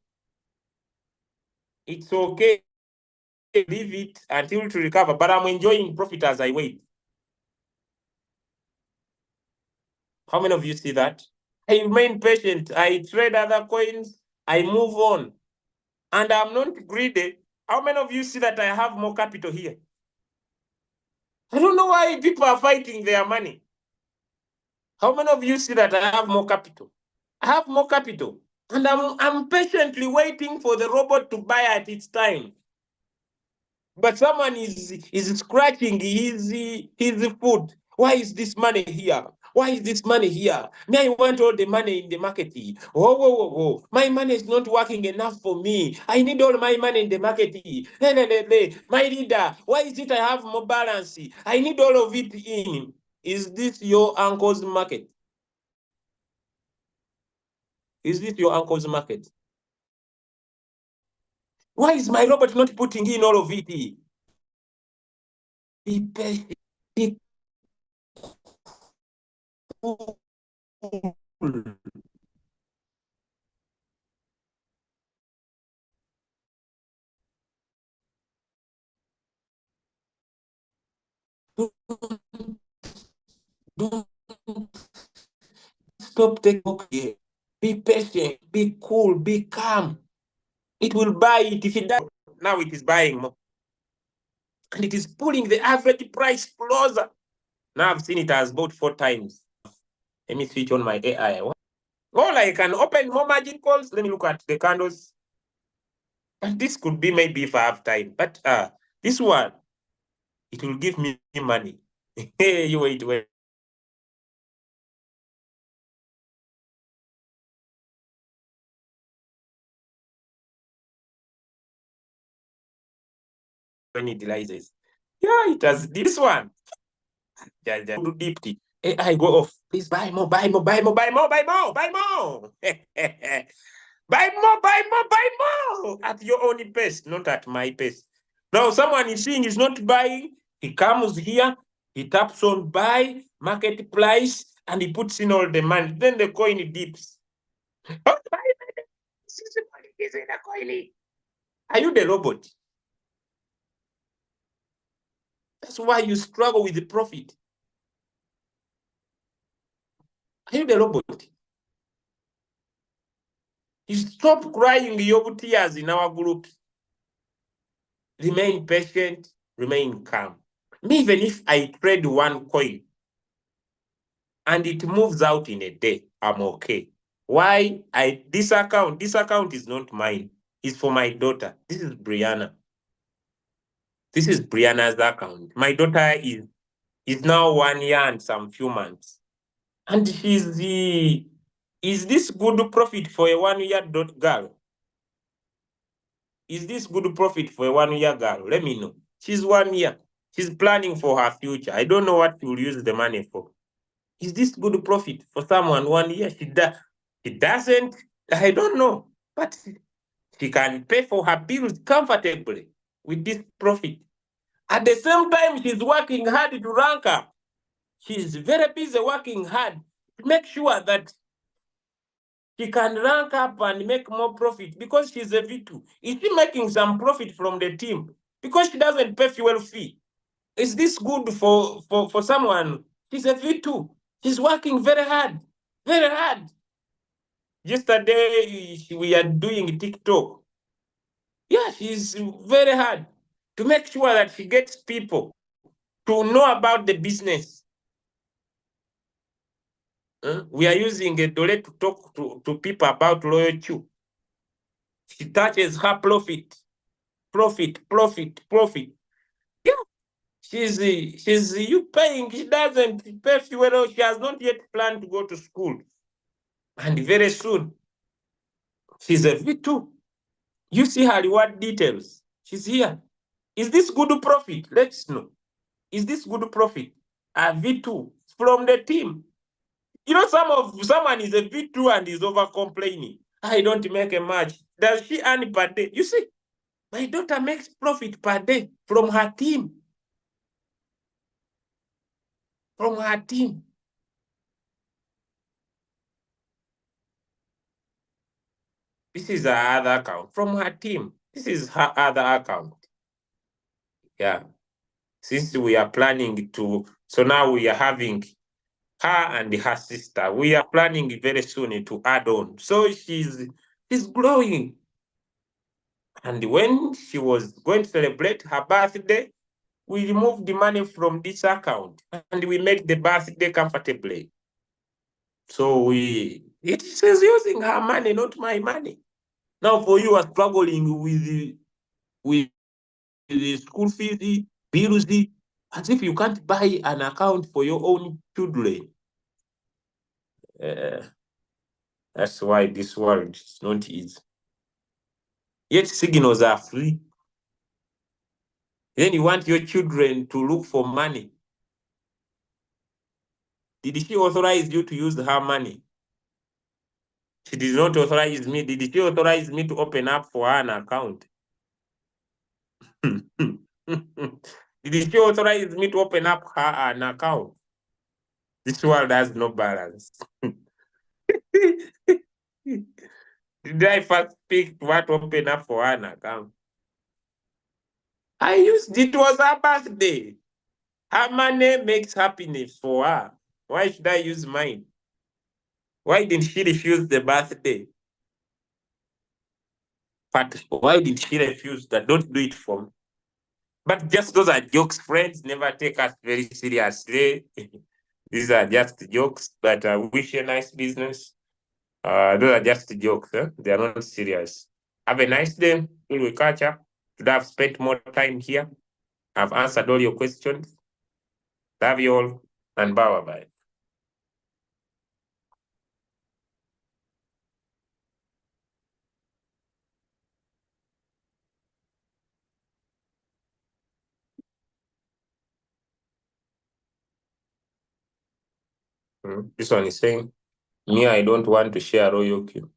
It's okay. Leave it until it recover, but I'm enjoying profit as I wait. How many of you see that? I remain patient. I trade other coins. I move on. And I'm not greedy. How many of you see that I have more capital here? I don't know why people are fighting their money. How many of you see that I have more capital? I have more capital. And I'm patiently waiting for the robot to buy at its time. But someone is scratching his food. Why is this money here? Why is this money here? Me, I want all the money in the market. Whoa. My money is not working enough for me. I need all my money in the market. My leader, why is it I have more balance? I need all of it in. Is this your uncle's market? Is this your uncle's market? Why is my robot not putting in all of it? Be patient. Be cool. Don't stop taking okay. Be patient, be cool, be calm. It will buy it. If it does, now it is buying more. And it is pulling the average price closer. Now I've seen it has bought 4 times. Let me switch on my AI. Well, I can open more margin calls. Let me look at the candles. And this could be maybe if I have time. But this one, it will give me money. Hey, you wait. When it realizes, yeah, it has this one. Do deeply. I go off. Please buy more, buy more, buy more, buy more, buy more, buy more. Buy more, buy more, buy more. At your own pace, not at my pace. Now, someone is seeing is not buying. He comes here, he taps on buy, market price, and he puts in all the money. Then the coin dips. Oh, buy, this is the money, this is the coin. Are you the robot? That's why you struggle with the profit. Are you the robot? You stop crying your tears in our group. Remain patient, remain calm. Me, even if I trade one coin and it moves out in a day, I'm okay. Why? This account is not mine. It's for my daughter. This is Brianna. This is Brianna's account. My daughter is now 1 year and some few months. And is this good profit for a 1 year girl? Is this good profit for a 1 year girl? Let me know. She's 1 year. She's planning for her future. I don't know what she will use the money for. Is this good profit for someone 1 year? She doesn't. I don't know. But she can pay for her bills comfortably with this profit. At the same time, she's working hard to rank up. She's very busy working hard to make sure that she can rank up and make more profit because she's a V2. Is she making some profit from the team? Because she doesn't pay fuel fee. Is this good for someone? She's a V2. She's working very hard. Very hard. Yesterday, we are doing TikTok. Yeah, she's very hard to make sure that she gets people to know about the business. We are using a Dole to talk to people about loyalty. She touches her profit. Yeah, she's you paying. She doesn't pay fuel. She has not yet planned to go to school, and very soon she's a V2. You see her reward details. She's here. Is this good profit? Let's know. Is this good profit? A V2 from the team. You know, someone is a V2 and is over complaining. I don't make a match. Does she earn per day? You see, my daughter makes profit per day from her team. From her team. This is her other account. From her team. This is her other account. Yeah. Since we are planning to, so now we are having her and her sister. We are planning very soon to add on. So she's growing. And when she was going to celebrate her birthday, we removed the money from this account and we made the birthday comfortably. So it is using her money, not my money. Now for you are struggling with the school fees, bills, as if you can't buy an account for your own children. That's why this world is not easy. Yet signals are free. Then you want your children to look for money. Did she authorize you to use her money? She did not authorize me. Did she authorize me to open up for her an account? Did she authorize me to open up her an account? This world has no balance. Did I first pick what to open up for her an account? It was her birthday. Her money makes happiness for her. Why should I use mine? Why didn't she refuse the birthday? But why did she refuse that? Don't do it for me. But just those are jokes, friends. Never take us very seriously. These are just jokes, but I wish you a nice business. Those are just jokes. They are not serious. Have a nice day till we catch up. Should have spent more time here. I've answered all your questions. Love you all and bye-bye. This one is saying, me, I don't want to share royal queue.